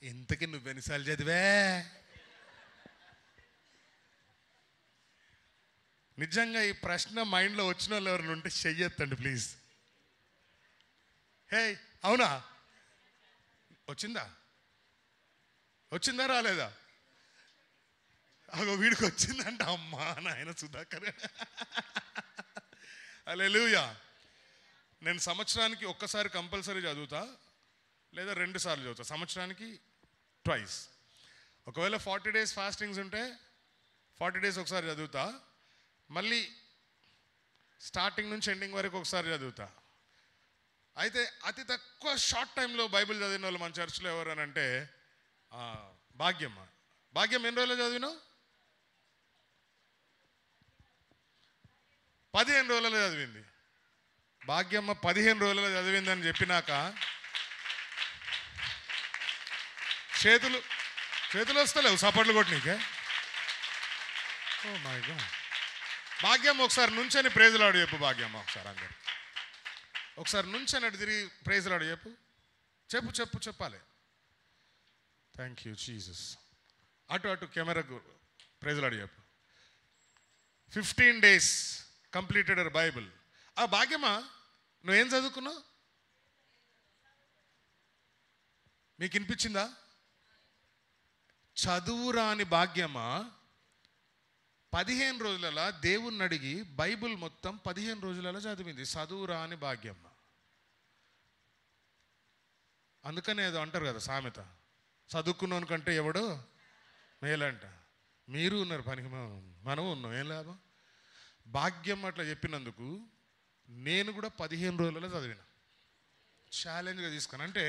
ఇంతకీ నువ్వెన్నిసార్లు చదివే? నిజంగా ఈ ప్రశ్న మైండ్లో వచ్చిన వాళ్ళు ఎవరైనా ఉంటే చెయ్యొద్దండి ప్లీజ్. హే, అవునా? వచ్చిందా రాలేదా? అగో వీడికి వచ్చిందంట. అమ్మా నాయన సుధాకర్. హల్లెలూయా. నేను సంవత్సరానికి ఒక్కసారి కంపల్సరీ చదువుతా, లేదా 2 సార్లు చదువుతా. సంవత్సరానికి ట్వైస్. ఒకవేళ 40 days ఫాస్టింగ్స్ ఉంటే 40 days ఒకసారి చదువుతా, మళ్ళీ స్టార్టింగ్ నుంచి ఎండింగ్ వరకు ఒకసారి చదువుతా. అయితే అతి తక్కువ షార్ట్ టైంలో బైబిల్ చదివిన వాళ్ళు మన చర్చ్లో ఎవరు అని అంటే భాగ్యమ్మ. భాగ్యం ఎన్ని రోజులు చదివినావు? 15 రోజులలో చదివింది. భాగ్యమ్మ 15 రోజులలో చదివిందని చెప్పినాక చేతులు వస్తలేవు సపట్లు కొట్టినీకే. ఓ మై గాడ్. భాగ్యం ఒకసారి నుంచని ప్రైజ్లాడు చెప్పు. భాగ్యమ్మ ఒకసారి అందరు ఒకసారి నుంచని అటు తిరిగి ప్రైజ్లాడు చెప్పాలి. Thank you Jesus. అటు కెమెరాకు ప్రైజ్లాడు చెప్పు. 15 days కంప్లీటెడ్ అవర్ బైబిల్. ఆ భాగ్యమా, నువ్వేం చదువుకున్నావు? మీకు వినిపించిందా? చదువు రాని భాగ్యమా 15 రోజులలో దేవుణ్ణి అడిగి బైబిల్ మొత్తం 15 రోజులలో చదివింది. చదువు రాని భాగ్యమ్మ. అందుకనే ఏదో అంటారు కదా సామెత, చదువుకున్నాను కంటే ఎవడో మేలంట. మీరు ఉన్నారు పనికి, మనం ఉన్నాం, ఏం లాభం? భాగ్యం అట్లా చెప్పినందుకు నేను కూడా 15 రోజులలో చదివిన. ఛాలెంజ్గా తీసుకుని, అంటే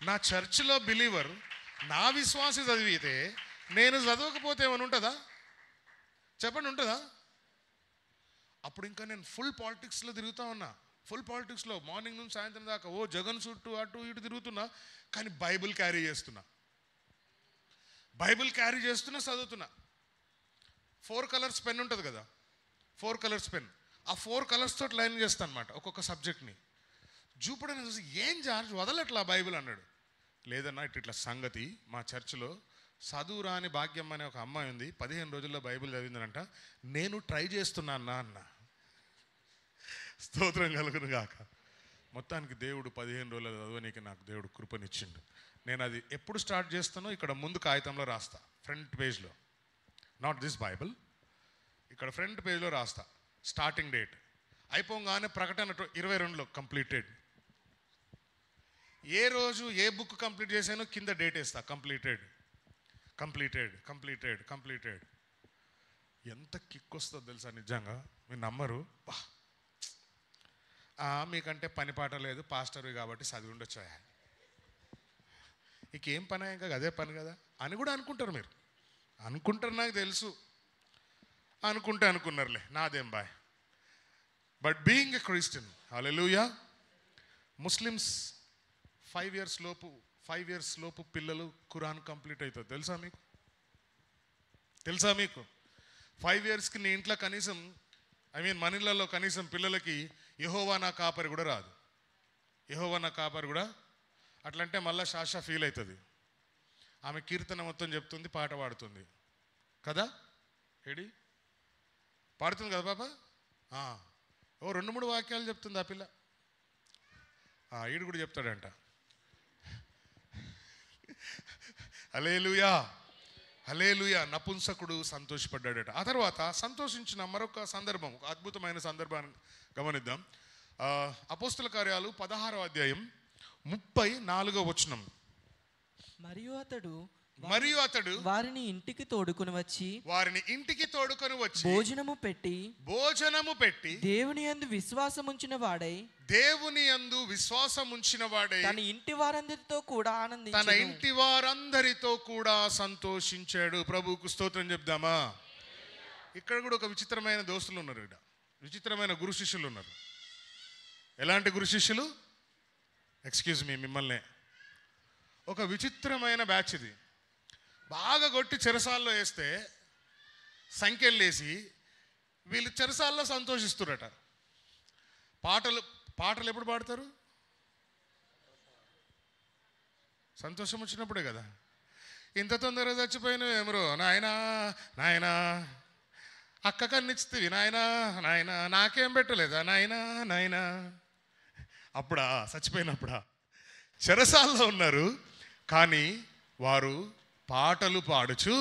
నా చర్చిలో బిలీవర్, నా విశ్వాసి చదివితే నేను చదవకపోతే ఏమైనా ఉంటుందా? చెప్పండి, ఉంటుందా? అప్పుడు ఇంకా నేను ఫుల్ పాలిటిక్స్లో తిరుగుతూ ఉన్నా. ఫుల్ పాలిటిక్స్లో మార్నింగ్ నుంచి సాయంత్రం దాకా జగన్ చుట్టూ అటు ఇటు తిరుగుతున్నా, కానీ బైబిల్ క్యారీ చేస్తున్నా చదువుతున్నా. 4 కలర్స్ పెన్ ఉంటుంది కదా, 4 కలర్స్ పెన్. ఆ 4 కలర్స్ తోటి లైన్ చేస్తాను అనమాట ఒక్కొక్క సబ్జెక్ట్ని. చూపడానికి చూసి, ఏం జార్జ్ వదలట్లా బైబిల్ అన్నాడు. లేదన్నా ఇట్లా సంగతి, మా చర్చిలో చదువు రాని భాగ్యం అనే ఒక అమ్మాయి ఉంది, 15 రోజుల్లో బైబిల్ చదివిందనంట, నేను ట్రై చేస్తున్నా అన్న. స్తోత్రం కలుగును గాక. మొత్తానికి దేవుడు 15 రోజుల చదవనీకి నాకు దేవుడు కృపనిచ్చిండు. నేను అది ఎప్పుడు స్టార్ట్ చేస్తానో ఇక్కడ ముందు కాగితంలో రాస్తా, ఫ్రంట్ పేజ్లో. నాట్ దిస్ బైబిల్, ఇక్కడ ఫ్రంట్ పేజ్లో రాస్తా స్టార్టింగ్ డేట్. అయిపోగానే ప్రకటన 22లో కంప్లీటెడ్. ఏ రోజు ఏ బుక్ కంప్లీట్ చేశానో కింద డేట్ వేస్తా, కంప్లీటెడ్. ఎంత కిక్ వస్తుందో తెలుసా నిజంగా, మీరు నమ్మరు. మీకంటే పని పాట లేదు, పాస్టర్వి కాబట్టి చదివి ఉండొచ్చు, ఇంకేం పని, ఇంకా అదే పని కదా అని కూడా అనుకుంటారు. మీరు అనుకుంటారు, నాకు తెలుసు, అనుకున్నారులే, నాదేం boy. But being a Christian, hallelujah, Muslims 5 years లోపు పిల్లలు ఖురాన్ కంప్లీట్ అవుతుంది. తెలుసా మీకు? 5 yearsకి నీ ఇంట్లో కనీసం, మన ఇళ్ళలో కనీసం పిల్లలకి యెహోవా నా కాపరి కూడా రాదు. యెహోవా నా కాపరి కూడా అట్లంటే మళ్ళీ షాషా ఫీల్ అవుతుంది. ఆమె కీర్తన మొత్తం చెప్తుంది, పాట పాడుతుంది కదా, ఏడి పాడుతుంది కదా పాప. 2-3 వాక్యాలు చెప్తుంది ఆ పిల్ల. ఈడు కూడా చెప్తాడంట. హల్లెలూయా. నపుంసకుడు సంతోషపడ్డాడట. ఆ తర్వాత సంతోషించిన మరొక సందర్భం, ఒక అద్భుతమైన సందర్భాన్ని గమనిద్దాం. అపోస్తుల కార్యాలు 16వ అధ్యాయం 34వ వచనం. మరియు అతడు మరియు అతడు వారిని ఇంటికి తోడుకొని వచ్చి భోజనము పెట్టి దేవుని యందు విశ్వాసముంచిన వాడై తన ఇంటి వారందరితో కూడా సంతోషించాడు. ప్రభువుకు స్తోత్రం చెప్దామా. ఇక్కడ కూడా ఒక విచిత్రమైన దోస్తులు ఉన్నారు, ఇక్కడ విచిత్రమైన గురు శిష్యులు ఉన్నారు. ఎలాంటి గురు శిష్యులు? ఎక్స్క్యూజ్ మీ, మిమ్మల్ని ఒక విచిత్రమైన బ్యాచ్ ఇది. బాగా కొట్టి చెరసాల్లో వేస్తే సంఖ్యలు వేసి వీళ్ళు చెరసాల్లో సంతోషిస్తురట. పాటలు ఎప్పుడు పాడతారు? సంతోషం వచ్చినప్పుడే కదా. ఇంత తొందరగా చచ్చిపోయినవి ఏమరో నాయనా నాయనా, అక్క కన్నిచ్చితివి నాయనా నాయనా, నాకేం పెట్టలేదా నాయనా నాయనా. అప్పుడా చచ్చిపోయినప్పుడా? చెరసాల్లో ఉన్నారు కానీ వారు పాటలు పాడుచు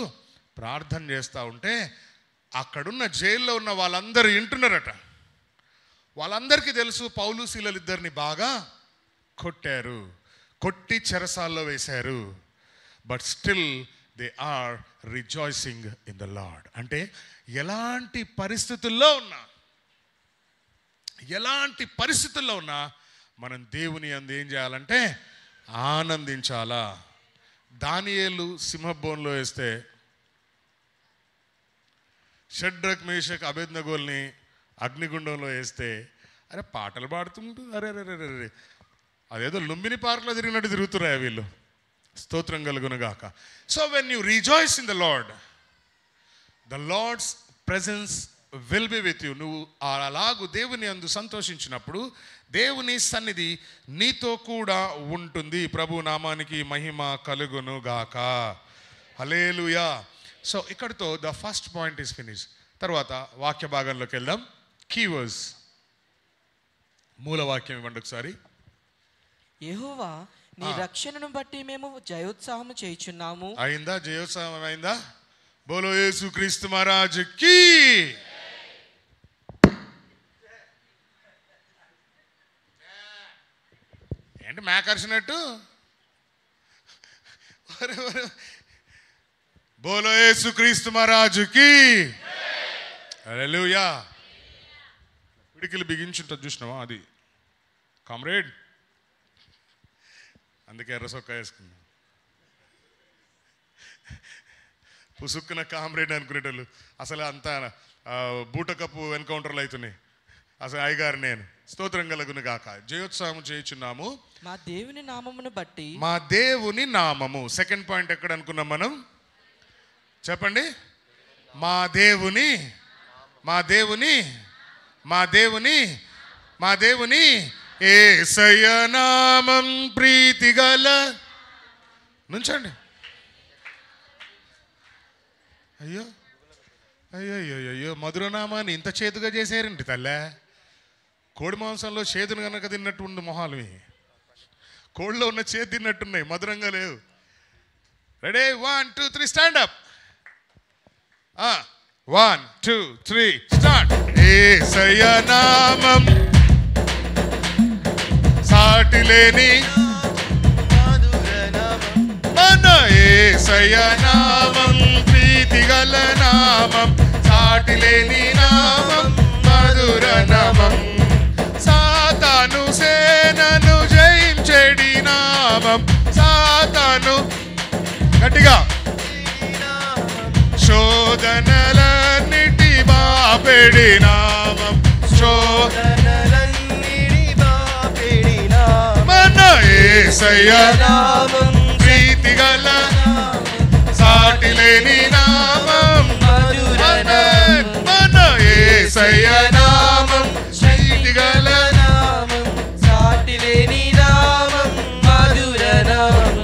ప్రార్థన చేస్తూ ఉంటే అక్కడున్న జైల్లో ఉన్న వాళ్ళందరూ వింటున్నారట. వాళ్ళందరికీ తెలుసు పౌలు శీలలు ఇద్దరిని బాగా కొట్టి చెరసాల్లో వేశారు. But still they are rejoicing in the Lord. అంటే ఎలాంటి పరిస్థితుల్లో ఉన్నా మనం దేవుని యందు ఏం చేయాలంటే ఆనందించాలా. దానియేలు సింహబోన్లో వేస్తే షడ్రక్ మేషక్ అబేద్నగోల్ని అగ్నిగుండంలో వేస్తే అరే పాటలు పాడుతుంటూ అరే అదేదో లుంబిని పార్క్లో తిరిగినట్టు తిరుగుతున్నాయి వీళ్ళు. స్తోత్రం కలుగునుగాక. So when you rejoice in the Lord's presence will be with you. నువ్వు అలాగూ దేవుని యందు సంతోషించినప్పుడు దేవుని సన్నిధి నీతో కూడా ఉంటుంది. ప్రభు నామానికి మహిమ కలుగును గాక. హల్లెలూయా. సో ఇక్కడితో the first point is finish. తర్వాత వాక్య భాగంలోకి వెళ్దాం. కీవర్డ్స్, మూలవాక్యం ఇవ్వండి ఒకసారి. యెహోవా నీ రక్షణను బట్టి మేము జయోత్సాహము చేయుచున్నాము. అయిందా? జయోత్సాహం అయిందా? బోలో యేసుక్రీస్తు మహారాజుకి. ఏంటి మేకర్చినట్టు? బోలో యేసుక్రీస్తు మహారాజుకి. హల్లెలూయా. పిడికిలు బిగించుంటుంది చూసినావా? అది కామ్రేడ్, అందుకే ఎర్ర సొక్కా వేసుకున్నా. పుసుక్కున కామ్రేడ్ అనుకునేటోళ్ళు అసలు అంతా బూటకప్పు ఎన్కౌంటర్లు అవుతున్నాయి. అసలు అయ్యగారు నేను. స్తోత్రం కలుగును గాక. జయోత్సాహం చేయుచున్నాము మా దేవుని నామమును బట్టి. మా దేవుని నామము. సెకండ్ పాయింట్ ఎక్కడ అనుకున్నాం మనం? చెప్పండి. మా దేవుని యేసయ్య నామం ప్రీతిగల. నుంచండి. అయ్యో అయ్యో అయ్యో, మధురనామాన్ని ఇంత చేతుగా చేశారండి తల్లే. కోడి మాంసంలో చేతును కనుక తిన్నట్టు ఉంది మొహాలు. కోడిలో ఉన్న చేతి తిన్నట్టున్నాయి, మధురంగా లేవు. రెడీ? 1 2 3 stand up. 1 2 3 స్టార్ట్. యేసయ్య నామం సాటిలేని మన యేసయ్య నామం ప్రీతిగల నామం, సాటిలేని నామం, మధుర నామం, సాతాను సేనను జయించెడి నామం, సాతాను గట్టిగా శోధనలన్నిటి బాపెడి నామం, మన యేసయ్య నామం ప్రీతిగల సాటిలేని నామం, మన యేసయ్య నామం ప్రీతిగల నామం, సాటిలేని నామం, మధుర నామం,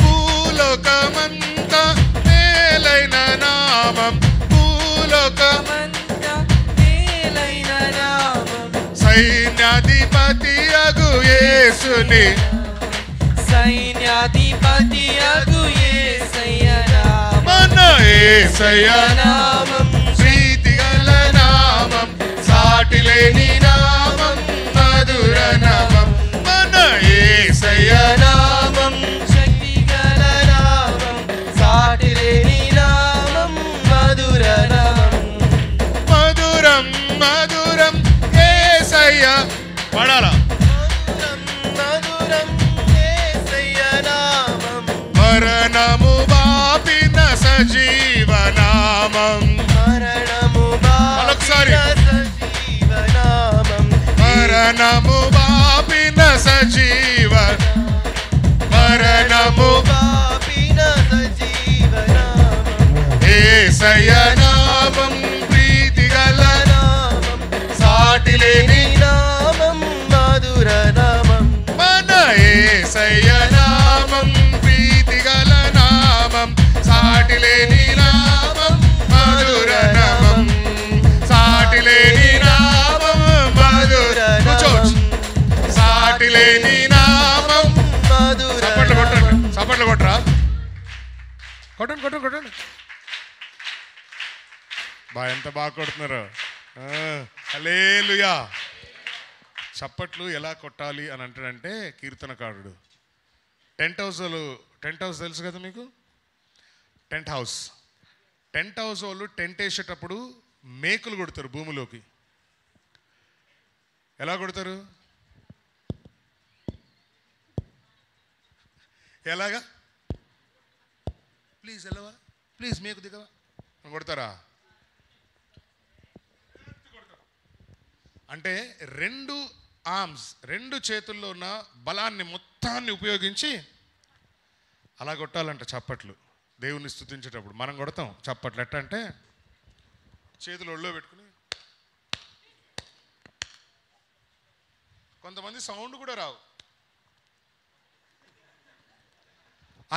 భూలోకమంతా మేలైన నామం, భూలోకమంతా మేలైన నామం, సైన్యాధిపతి అగు యేసుని, సైన్యాధిపతి అగు యేసయ్య నామం, మన యేసయ్య నామం ప్రీతిగల నామం, సాటిలేని నామం, మధుర నామం, మన యేసయ్య నామం శక్తిగల నామం, మధురం యేసయ్య పాడాలా మధురం యేసయ్య నామం మరణము బాపిన సజీవనామం మరణము మరొకసారి. సజీవనామం మరణము బాపిన సజీవ మరణము పాపిన సజీవనామం యేసయ్య నామం ప్రీతిగల నామం సాటిలేని నామం మధుర నామం మన యేసయ్య నామం ప్రీతిగల నామం సాటిలేని నామం మధుర నామం సాటిలేని నామం మధుర కూర్చోవచ్చు సాటిలేని నామం మధుర చప్పట్లు కొట్టండి చప్పట్లు కొట్టరా కొట్టండి కొట్టండి కొట్టండి ఎంత బాగా కొడుతున్నారు హల్లెలూయా చప్పట్లు ఎలా కొట్టాలి అని అంటాడంటే కీర్తనకారుడు టెంట్ హౌస్ తెలుసు కదా మీకు టెంట్ హౌస్ వాళ్ళు టెంట్ వేసేటప్పుడు మేకులు కొడతారు భూమిలోకి ఎలా కొడతారు ఎలాగా ప్లీజ్ వెళ్ళవా ప్లీజ్ మేకు దిగవా కొడతారా అంటే రెండు ఆర్మ్స్ రెండు చేతుల్లో ఉన్న బలాన్ని మొత్తాన్ని ఉపయోగించి అలా కొట్టాలంట చప్పట్లు దేవుణ్ణి స్తుతించేటప్పుడు మనం కొడతాం చప్పట్లు ఎట్ట అంటే చేతులు ఒళ్ళో పెట్టుకుని కొంతమంది సౌండ్ కూడా రావు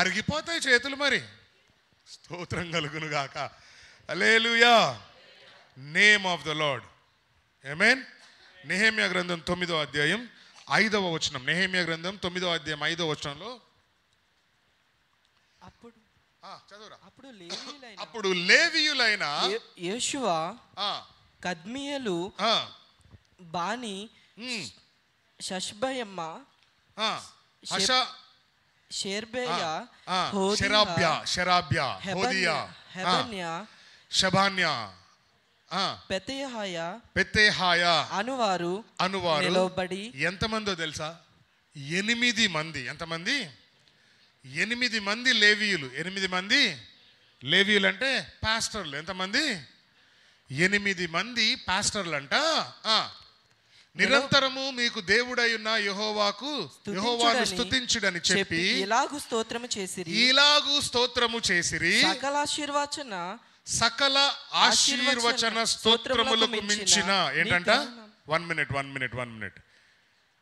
అరిగిపోతాయి చేతులు మరి స్తోత్రం కలుగును గాక హల్లెలూయా నేమ్ ఆఫ్ ద లార్డ్ ఆమేన్ నెహెమ్యా గ్రంథం 9వ అధ్యాయం 5వ వచనం నెహెమ్యా గ్రంథం 9వ అధ్యాయం 5వ వచనంలో అప్పుడు లేవీయులైన యేషువ కద్మియలు బాని షష్బయమ్మ షబాన్యా పెతేహాయ అనువారు నిలబడి ఎంతమందో తెలుసా 8 మంది ఎంతమంది 8 మంది లేవీయులు 8 మంది లేవీయులు అంటే పాస్టర్లు ఎంతమంది 8 మంది పాస్టర్లు అంట నిరంతరము మీకు దేవుడై ఉన్న యెహోవాను స్తుతించుడని చెప్పి ఇలాగు స్తోత్రము చేసిరి సకల ఆశీర్వచన స్తోత్రములకు మించిన ఏంటంట 1 మినిట్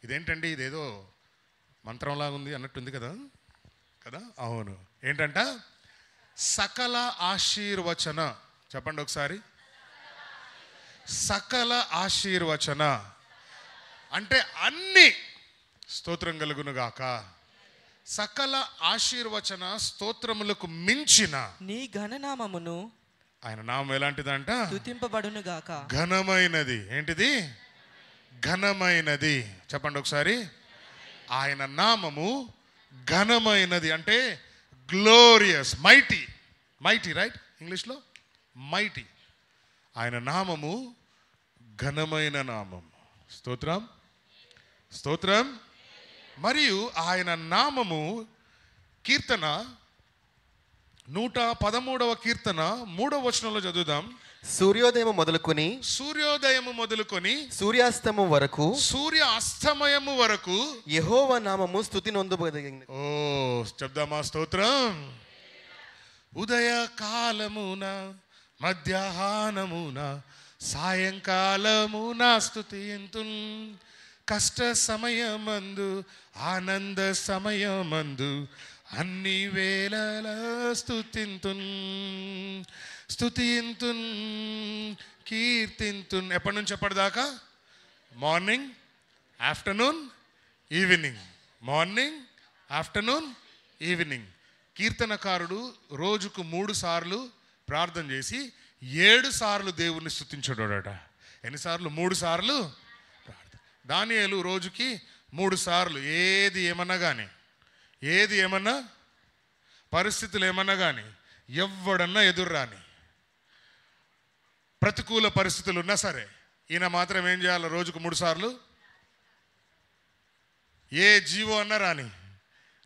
ఇదేంటండి ఇదేదో మంత్రంలాగా ఉంది అన్నట్టుంది కదా అవును ఏంటంట సకల ఆశీర్వచన చెప్పండి ఒకసారి సకల ఆశీర్వచన అంటే అన్ని స్తోత్రం కలుగును గాక సకల ఆశీర్వచన స్తోత్రములకు మించిన నీ ఘననామమును ఆయన నామం ఎలాంటిదంట స్తుతింపబడును గాక ఘనమైనది ఏంటిది ఘనమైనది చెప్పండి ఒకసారి ఆయన నామము ఘనమైనది అంటే గ్లోరియస్ మైటీ రైట్ ఇంగ్లీష్లో మైటీ ఆయన నామము ఘనమైన నామం స్తోత్రం మరియు ఆయన నామము కీర్తన 113వ కీర్తన 3వ వచనంలో చదువుదాం సూర్యోదయము మొదలుకొని సూర్యాస్తమము వరకు యెహోవా నామము స్తుతి నొందబడగినది చెప్దామా స్తోత్రం ఉదయ కాలమున మధ్యాహ్నమున సాయంకాలమున స్తుతింతున్ కష్ట సమయమందు ఆనంద సమయమందు అన్ని వేళల స్తుతింతున్ కీర్తింతున్ ఎప్పటి నుంచి ఎప్పటిదాకా మార్నింగ్ ఆఫ్టర్నూన్ ఈవినింగ్ కీర్తనకారుడు రోజుకు 3 సార్లు ప్రార్థన చేసి 7 సార్లు దేవుణ్ణి స్తుతించాడట ఎన్నిసార్లు 3 సార్లు దానియేలు రోజుకి 3 సార్లు ఏది ఏమన్నా పరిస్థితులు ఏమన్నా కానీ ఎవ్వడన్నా ఎదుర్రాని ప్రతికూల పరిస్థితులు ఉన్నా సరే ఈయన మాత్రం ఏం చేయాలి? రోజుకు 3 సార్లు ఏ జీవో అన్నా రాని,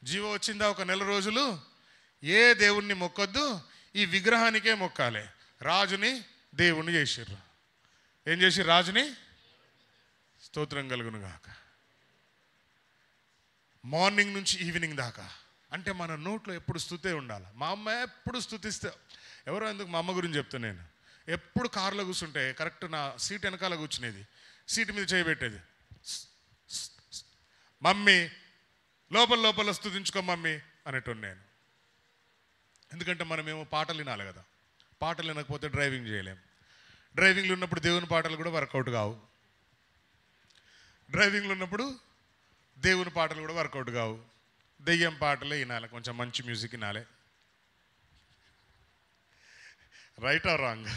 జీవో వచ్చిందా ఒక నెల రోజులు ఏ దేవుణ్ణి మొక్కొద్దు, ఈ విగ్రహానికే మొక్కాలి. రాజుని దేవుణ్ణి చేసిర్రు. ఏం చేసి? రాజుని. స్తోత్రం కలుగును గాక. మార్నింగ్ నుంచి ఈవినింగ్ దాకా. అంటే మన నోట్లో ఎప్పుడు స్తుతే ఉండాలి. మా అమ్మ ఎప్పుడు స్తుతిస్తే, ఎవరో ఎందుకు మా అమ్మ గురించి చెప్తా నేను, ఎప్పుడు కారులో కూర్చుంటే కరెక్ట్ నా సీట్ వెనకాల కూర్చునేది, సీట్ మీద చేయబెట్టేది, మమ్మీ లోపల లోపల స్తుతించుకో మమ్మీ అనేటోని నేను. ఎందుకంటే మనమేమో పాటలు వినాలి కదా, పాటలు వినకపోతే డ్రైవింగ్ చేయలేం. డ్రైవింగ్లో ఉన్నప్పుడు దేవుని పాటలు కూడా వర్కౌట్ కావు, డ్రైవింగ్లో ఉన్నప్పుడు దేవుని పాటలు కూడా వర్కౌట్ కావు. దెయ్యం పాటలే వినాలి, కొంచెం మంచి మ్యూజిక్ వినాలి. Right are wrong?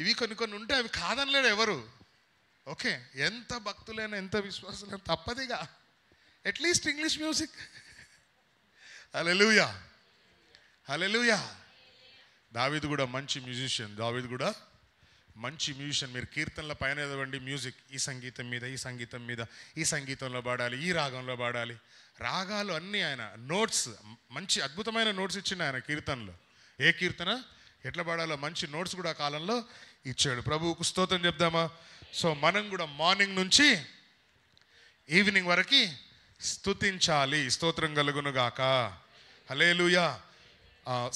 ఇవి కొన్ని ఉంటే అవి కాదనలేడు ఎవరు. ఓకే, ఎంత భక్తులైనా ఎంత విశ్వాసులైనా తప్పదిగా అట్లీస్ట్ ఇంగ్లీష్ మ్యూజిక్. హల్లెలూయా, హల్లెలూయా. దావీదు కూడా మంచి మ్యూజిషియన్, దావీదు కూడా మంచి మ్యూజిషియన్. మీరు కీర్తనల పైన చదవండి, మ్యూజిక్ ఈ సంగీతం మీద, ఈ సంగీతం మీద, ఈ సంగీతంలో పాడాలి, ఈ రాగంలో పాడాలి. రాగాలు అన్నీ ఆయన నోట్స్, మంచి అద్భుతమైన నోట్స్ ఇచ్చిండు ఆయన కీర్తనలో. ఏ కీర్తన ఎట్లా పాడాలో మంచి నోట్స్ కూడా ఆ కాలంలో ఇచ్చాడు. ప్రభువుకు స్తోత్రం చెప్దామా? సో మనం కూడా మార్నింగ్ నుంచి ఈవినింగ్ వరకు స్తుతించాలి. స్తోత్రం కలుగును గాక. హల్లెలూయా.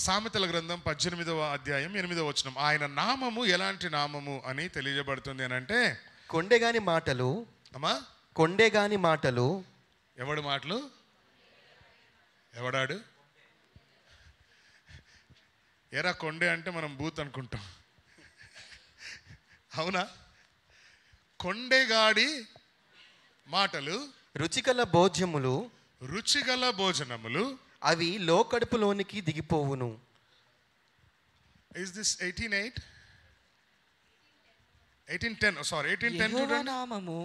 సామెతల గ్రంథం 18వ అధ్యాయం 8వ వచనం, ఆయన నామము ఎలాంటి నామము అని తెలియజేయబడుతుంది అని అంటే, కొండెగాని మాటలు. అమ్మా, కొండెగాని మాటలు. ఎవడు మాటలు? ఎవడాడు? ఎరా కొండే అంటే మనం బూత్ అనుకుంటాం, అవునా? కొండెగాడి మాటలు, రుచిగల భోజ్యములు, రుచిగల భోజనములు, అవి లోకడుపులోనికి దిగిపోవును. Is this 18:8? 18:10. సారీ, 18:10 యెహోవా చూడండి. నామము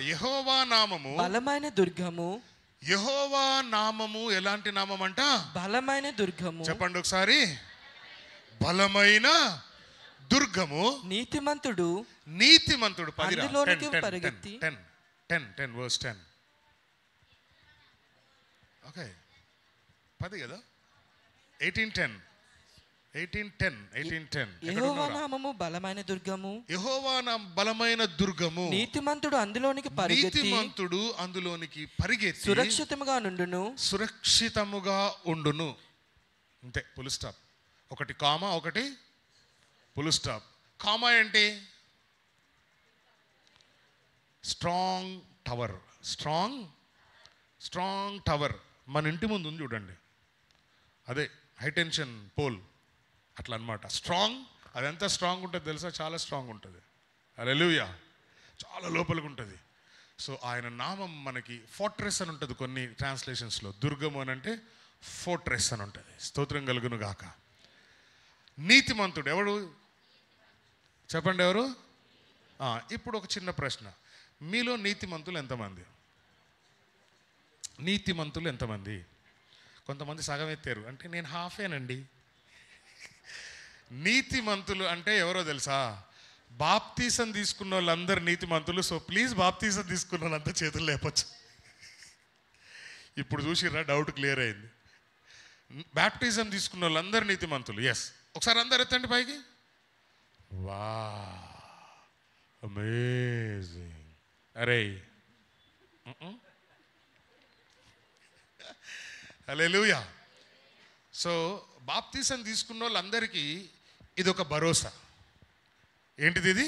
యెహోవా నామము బలమైన దుర్గము. యెహోవా నామము ఎలాంటి నామం అంట? బలమైన దుర్గము. చెప్పండి ఒకసారి. బలమైన దుర్గము. నీతిమంతుడు నీతిమంతుడు. అందులోనికి పరిగెత్తి. 10 verse 10. ఓకే, 10 కదా. 18:10. యెహోవా నామము బలమైన దుర్గము. యెహోవా నామము బలమైన దుర్గము. నీతిమంతుడు అందులోనికి పరిగెత్తి. నీతిమంతుడు అందులోనికి పరిగెత్తి సురక్షితముగా నుండును. సురక్షితముగా ఉండును. అంతే, ఫుల్ స్టాప్. ఒకటి కామా, ఒకటి ఫుల్ స్టాప్. కామా ఏంటి? Strong tower. స్ట్రాంగ్ టవర్ మన ఇంటి ముందు ఉంది చూడండి, అదే హై టెన్షన్ పోల్, అట్లా అన్నమాట. స్ట్రాంగ్, అదెంత స్ట్రాంగ్ ఉంటుంది తెలుసా? చాలా స్ట్రాంగ్ ఉంటుంది. హల్లెలూయా. చాలా లోపలికి ఉంటుంది. సో ఆయన నామం మనకి ఫోర్ట్రెస్ అని ఉంటుంది కొన్ని ట్రాన్స్లేషన్స్లో. దుర్గము అని అంటే ఫోర్ట్రెస్ అని ఉంటుంది. స్తోత్రం కలుగును గాక. నీతిమంతుడు ఎవడు? చెప్పండి ఎవరు? ఇప్పుడు ఒక చిన్న ప్రశ్న, మీలో నీతిమంతులు ఎంతమంది? నీతిమంతులు ఎంతమంది? కొంతమంది సగం ఎత్తారు, అంటే నేను హాఫేనండి. నీతిమంతులు అంటే ఎవరో తెలుసా? బాప్తీసం తీసుకున్న వాళ్ళందరూ నీతిమంతులు. సో ప్లీజ్ బాప్తీసం తీసుకున్న వాళ్ళంతా చేతులు లేపచ్చు. ఇప్పుడు చూసిర్రా, డౌట్ క్లియర్ అయింది. బాప్టిజం తీసుకున్న వాళ్ళందరూ నీతిమంతులు. ఎస్, ఒకసారి అందరు ఎత్తండి పైకి. వా, అమేజింగ్. అరే, హల్లెలూయా. సో బాప్తీసం తీసుకున్న వాళ్ళందరికీ ఇది ఒక భరోసా. ఏంటిది ఇది?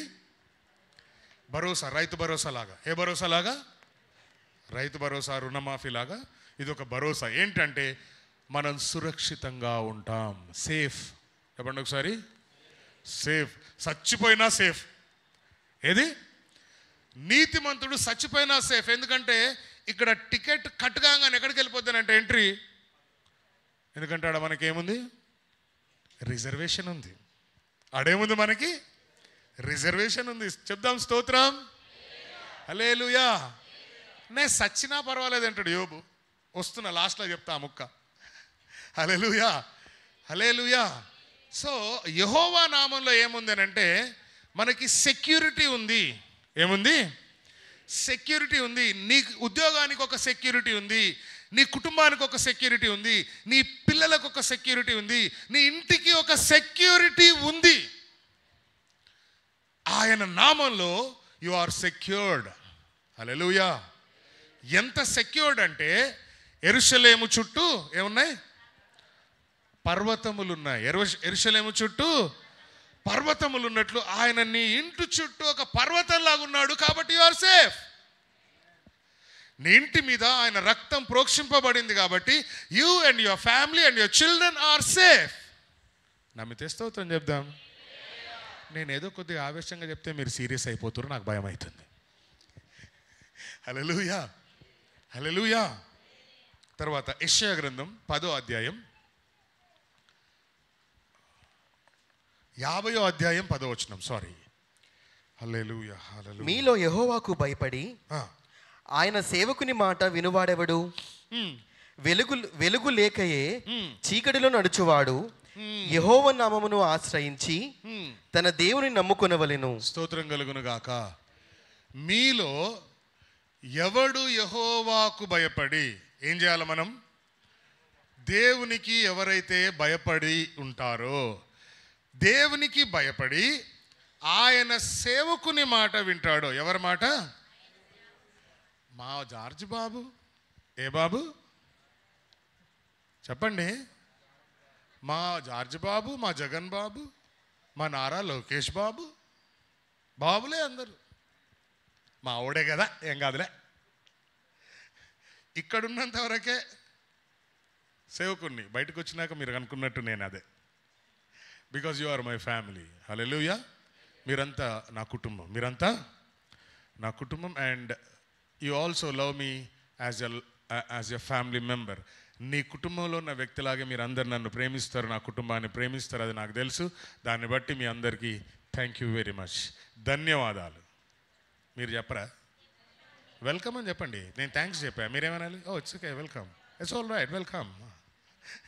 భరోసా. రైతు భరోసా లాగా. ఏ భరోసా లాగా? రైతు భరోసా, రుణమాఫీ లాగా ఇది ఒక భరోసా. ఏంటంటే మనం సురక్షితంగా ఉంటాం. సేఫ్. చెప్పండి ఒకసారి. సేఫ్. చచ్చిపోయినా సేఫ్. ఏది? నీతిమంతుడు చచ్చిపోయినా సేఫ్. ఎందుకంటే ఇక్కడ టికెట్ కట్ కాగానే ఎక్కడికి వెళ్ళిపోతానంటే ఎంట్రీ. ఎందుకంటే ఆడ మనకేముంది? రిజర్వేషన్ ఉంది. ఆడేముంది? మనకి రిజర్వేషన్ ఉంది. చెప్దాం స్తోత్రం. హల్లెలూయా. నేను సచ్చినా పర్వాలేదు అంటాడు యోబు. వస్తున్నా, లాస్ట్లో చెప్తా ఆ ముక్క. హల్లెలూయా, హల్లెలూయా. సో యెహోవా నామంలో ఏముంది అని అంటే మనకి సెక్యూరిటీ ఉంది. ఏముంది? సెక్యూరిటీ ఉంది. నీ ఉద్యోగానికి ఒక సెక్యూరిటీ ఉంది, నీ కుటుంబానికి ఒక సెక్యూరిటీ ఉంది, నీ పిల్లలకు ఒక సెక్యూరిటీ ఉంది, నీ ఇంటికి ఒక సెక్యూరిటీ ఉంది. ఆయన నామంలో యు ఆర్ సెక్యూర్డ్. హల్లెలూయా. ఎంత సెక్యూర్డ్ అంటే యెరూషలేము చుట్టూ ఏమున్నాయి? పర్వతములు ఉన్నాయి. యెరూషలేము చుట్టూ పర్వతములు ఉన్నట్లు ఆయన నీ ఇంటి చుట్టూ ఒక పర్వతంలాగా ఉన్నాడు. కాబట్టి యు ఆర్ సేఫ్. నీ ఇంటి మీద ఆయన రక్తం ప్రోక్షింపబడింది కాబట్టి you and your family and your children are safe. నమ్మితే స్తోత్రం చెప్దాం. నేనేదో కొద్దిగా ఆవేశంగా చెప్తే మీరు సీరియస్ అయిపోతారు, నాకు భయం అవుతుంది. హల్లెలూయా, హల్లెలూయా. తర్వాత యెషయా గ్రంథం 10వ అధ్యాయం 50వ అధ్యాయం 10వ వచనం. సారీ. హల్లెలూయా, హల్లెలూయా. మీలో యెహోవాకు భయపడి ఆయన సేవకుని మాట వినువాడెవడు? వెలుగు లేకయే చీకటిలో నడుచువాడు యెహోవా నామమును ఆశ్రయించి తన దేవుని నమ్ముకొనవలెను. స్తోత్రం కలుగును గాక. మీలో ఎవడు యెహోవాకు భయపడి ఏం చేయాలి? మనం దేవునికి ఎవరైతే భయపడి ఉంటారో, దేవునికి భయపడి ఆయన సేవకుని మాట వింటాడో. ఎవరి మాట? మా జార్జ్ బాబు. ఏ బాబు చెప్పండి? మా జార్జ్ బాబు, మా జగన్ బాబు, మా నారా లోకేష్ బాబు. బాబులే అందరూ. మా ఆవిడే కదా, ఏం కాదులే. ఇక్కడున్నంత వరకే సేవకుణ్ణి. బయటకు వచ్చినాక మీరు అనుకున్నట్టు నేను అదే. Because you are my family. Hallelujah. మీరంతా నా కుటుంబం, మీరంతా నా కుటుంబం. And you also love me as a family member. నీ కుటుంబంలో ఉన్న వ్యక్తిలాగే మీరు అందరు నన్ను ప్రేమిస్తారు, నా కుటుంబాన్ని ప్రేమిస్తారు, అది నాకు తెలుసు. దాన్ని బట్టి మీ అందరికీ థ్యాంక్ యూ వెరీ మచ్, ధన్యవాదాలు. మీరు చెప్పరా? వెల్కమ్ అని చెప్పండి. నేను థ్యాంక్స్ చెప్పా, మీరేమనాలి? Oh it's okay, welcome, it's all right, welcome,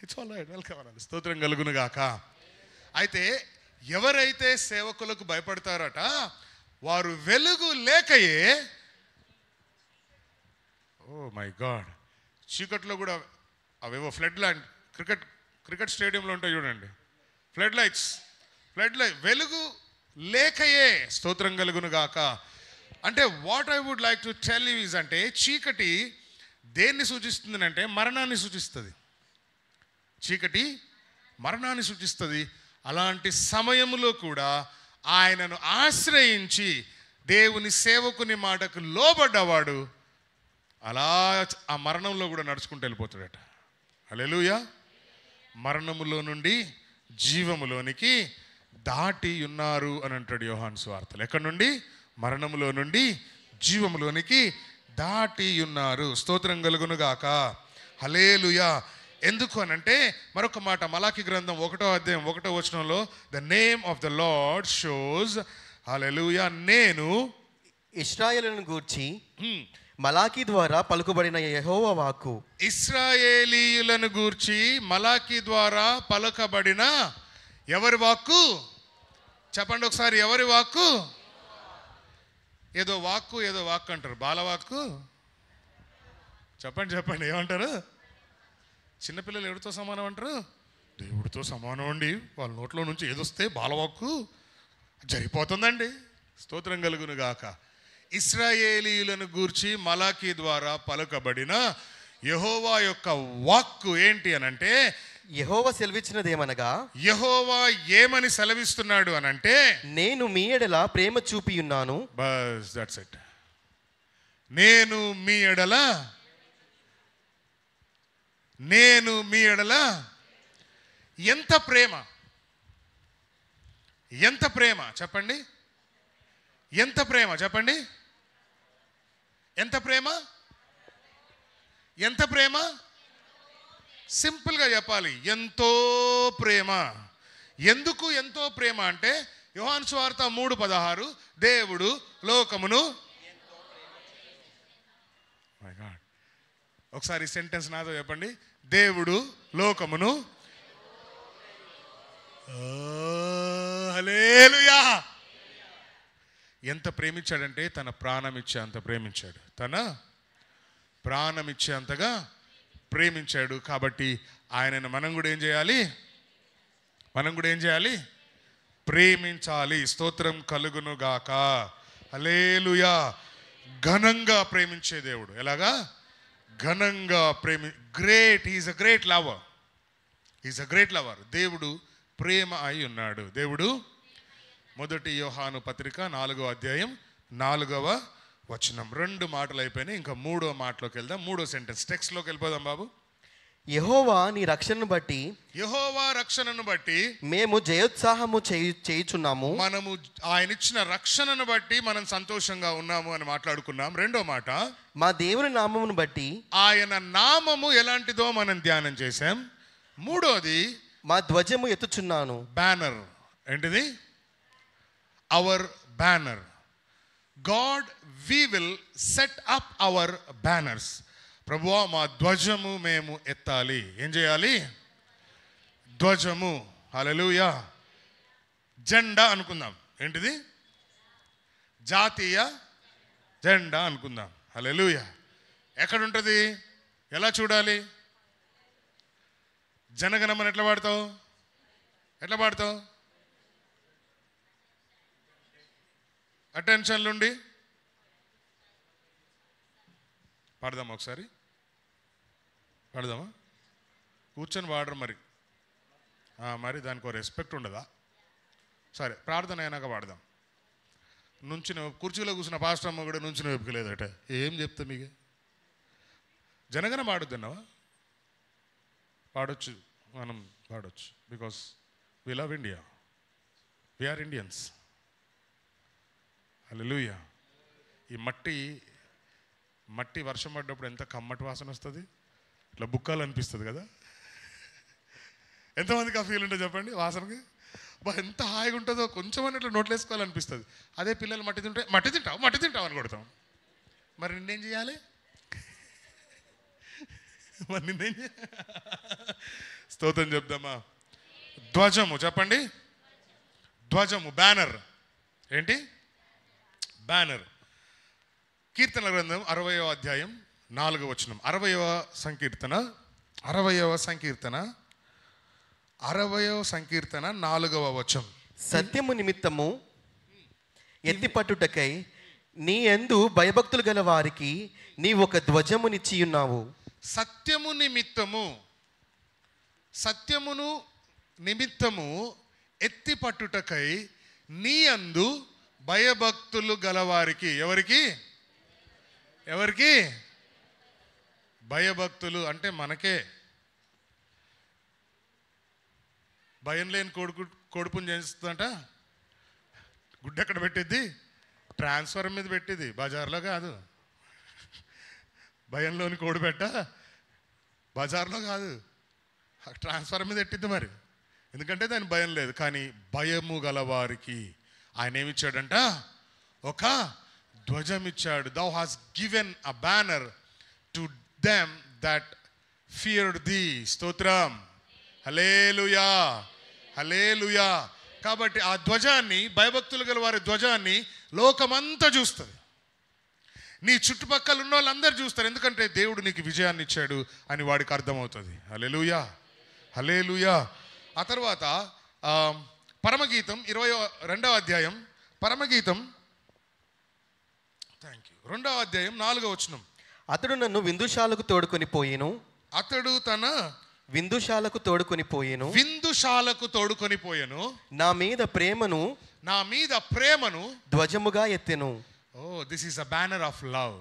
it's all right, welcome అనాలి. స్తోత్రం కలుగును గాక. అయితే ఎవరైతే సేవకులకు భయపడతారట వారు వెలుగు లేకయే, ఓ మై గాడ్, చీకట్లో కూడా అవేవో ఫ్లడ్ లైట్, క్రికెట్ స్టేడియంలో ఉంటాయి చూడండి, ఫ్లడ్ లైట్, వెలుగు లేకయే. స్తోత్రం కలుగును గాక. అంటే what I would like to tell you is, అంటే చీకటి దేన్ని సూచిస్తుంది అంటే మరణాన్ని సూచిస్తుంది. చీకటి మరణాన్ని సూచిస్తుంది. అలాంటి సమయంలో కూడా ఆయనను ఆశ్రయించి దేవుని సేవకుని మాటకు లోబడ్డవాడు అలా ఆ మరణంలో కూడా నడుచుకుంటూ వెళ్ళిపోతాడట. హల్లెలూయా. మరణములో నుండి జీవములోనికి దాటి ఉన్నారు అని అంటాడు యోహాను సువార్తలో. ఎక్కడి నుండి? మరణములో నుండి జీవములోనికి దాటి ఉన్నారు. స్తోత్రం కలుగును గాక. హల్లెలూయా. ఎందుకు అనంటే మరొక మాట, మలాకి గ్రంథం 1వ అధ్యాయం 1వ వచనంలో the name of the Lord shows, hallelujah, నేను ఇశ్రాయేలును గూర్చి మలాకి ద్వారా పలుకుబడిన యెహోవా వాక్కు. ఇశ్రాయేలీయులను గూర్చి మలాకి ద్వారా పలుకబడిన ఎవరి వాక్కు? చెప్పండి ఒకసారి, ఎవరి వాక్కు? ఏదో వాక్కు అంటారు, బాలవాక్కు. చెప్పండి ఏమంటారు? చిన్నపిల్లలు ఎవరితో సమానం అంటారు? దేవుడితో సమానం అండి. వాళ్ళ నోట్లో నుంచి ఏదొస్తే బాలవాక్కు జరిగిపోతుందండి. స్తోత్రం కలుగును గాక. ఇశ్రాయేలీయులను గూర్చి మలాకి ద్వారా పలుకబడిన యెహోవా యొక్క వాక్కు ఏంటి అనంటే, యెహోవా సెలవిచ్చినదేమనగా, యెహోవా ఏమని సెలవిస్తున్నాడు అనంటే, నేను మీ ఎడల ప్రేమ చూపి ఉన్నాను. Bus that's it. నేను మీ ఎడల ఎంత ప్రేమ, ఎంత ప్రేమ చెప్పండి, ఎంత ప్రేమ చెప్పండి, ఎంత ప్రేమ, ఎంత ప్రేమ. సింపుల్గా చెప్పాలి, ఎంతో ప్రేమ. ఎందుకు ఎంతో ప్రేమ అంటే యోహాను సువార్త 3:16, దేవుడు లోకమును, మై గాడ్, ఒకసారి సెంటెన్స్ నాతో చెప్పండి, దేవుడు లోకమును, హల్లెలూయా, ఎంత ప్రేమించాడంటే తన ప్రాణం ఇచ్చే అంత ప్రేమించాడు. తన ప్రాణం ఇచ్చే అంతగా ప్రేమించాడు. కాబట్టి ఆయనను మనం కూడా ఏం చేయాలి? ప్రేమించాలి. స్తోత్రం కలుగును గాక. హల్లెలూయా. ఘనంగా ప్రేమించే దేవుడు. ఎలాగా? ఘనంగా great. He's a great lover. దేవుడు ప్రేమ అయి ఉన్నాడు. దేవుడు 1 యోహాను పత్రిక 4వ అధ్యాయం 4వ వచనం. 2 మాటలు అయిపోయినాయి. ఇంకా 3వ మాటలోకి వెళ్దాం. 3వ సెంటెన్స్ టెక్స్ట్లోకి వెళ్ళిపోదాం బాబు. యెహోవా రక్షణను బట్టి మేము జయోత్సాహము చేయుచున్నాము. మనము ఆయన ఇచ్చిన రక్షణను బట్టి మనం సంతోషంగా ఉన్నాము అని మాట్లాడుకున్నాం. 2వ మాట, మా దేవుని నామమును బట్టి ఆయన నామము ఎలాంటిదో మనం ధ్యానం చేశాం. 3వది, మా ధ్వజము ఎత్తుచున్నాను. బ్యానర్. ఏంటిది? Our banner. God we will set up our banners. ప్రభువా మా ధ్వజము మేము ఎత్తాలి. ఏం చేయాలి? ధ్వజము. హల్లెలూయా. జెండా అనుకుందాం. ఏంటిది? జాతీయ జెండా అనుకుందాం. హల్లెలూయా. ఎక్కడుంటుంది? ఎలా చూడాలి? జనగణమని ఎట్లా పాడతావు? అటెన్షన్లుండి పాడదామా? ఒకసారి పాడదామా? కూర్చొని పాడరు మరి దానికి ఒక రెస్పెక్ట్ ఉండదా? సరే, ప్రార్థన అయినాక పాడదాం. కుర్చీలో కూర్చున్న పాస్టర్ అమ్మ కూడా నుంచిన వెప్పుకోలేదట. ఏం చెప్తా మీకు? జనగణ పాడొద్దన్నావా? పాడొచ్చు, మనం పాడొచ్చు. Because we love India, we are Indians. Hallelujah. ఈ మట్టి వర్షం పడ్డప్పుడు ఎంత కమ్మటి వాసన వస్తుంది, ఇట్లా బుక్కాలు అనిపిస్తుంది కదా. ఎంతమందికి ఆ ఫీల్ ఉంటుంది చెప్పండి? వాసనకి ఎంత హాయిగా ఉంటుందో. కొంచెం అని ఇట్లా నోట్లు వేసుకోవాలనిపిస్తుంది. అదే పిల్లలు మట్టి తింటావు అని కొడతాం. మరి నిన్నేం చేయాలి? స్తోత్రం చెప్దామా? ధ్వజము చెప్పండి. ధ్వజము, బ్యానర్. ఏంటి? బ్యానర్. కీర్తన గ్రంథం 60వ అధ్యాయం 4వ వచనం. 60వ సంకీర్తన 4వ వచనం. సత్యము నిమిత్తము ఎత్తిపట్టుటకై నీ యందు భయభక్తులు గల వారికి నీ ఒక ధ్వజమునిచ్చి ఉన్నావు. సత్యమును నిమిత్తము ఎత్తిపట్టుటకై నీ యందు భయభక్తులు గలవారికి. ఎవరికి భయభక్తులు? అంటే మనకే. భయం లేని కోడిపుని చేస్తుందంట. గుడ్డ ఎక్కడ పెట్టిద్ది? ట్రాన్స్ఫర్ మీద పెట్టింది, బజార్లో కాదు. భయంలోని కోడి పెట్ట బజార్లో కాదు, ట్రాన్స్ఫర్ మీద పెట్టిద్ది. మరి ఎందుకంటే దాని భయం లేదు. కానీ భయము గలవారికి ఆయన ఏమిచ్చాడంట? ఒక ధ్వజం ఇచ్చాడు. Thou hast given a banner to them that feared thee. స్తోత్రం. హల్లెలూయా. కాబట్టి ఆ ధ్వజాన్ని, భయభక్తులు గల వారి ధ్వజాన్ని లోకమంతా చూస్తుంది. నీ చుట్టుపక్కల ఉన్న వాళ్ళందరూ చూస్తారు. ఎందుకంటే దేవుడు నీకు విజయాన్ని ఇచ్చాడు అని వాడికి అర్థమవుతుంది. హల్లెలూయా. ఆ తర్వాత పరమగీతం 22వ అధ్యాయం. పరమగీతం 2వ అధ్యాయం 4వ వచనం. అతడు నన్ను విందుశాలకు తోడుకొని పోయెను. విందుశాలకు తోడుకొని పోయెను. నా మీద ప్రేమను ధ్వజముగా ఎత్తెను. This is a banner of love.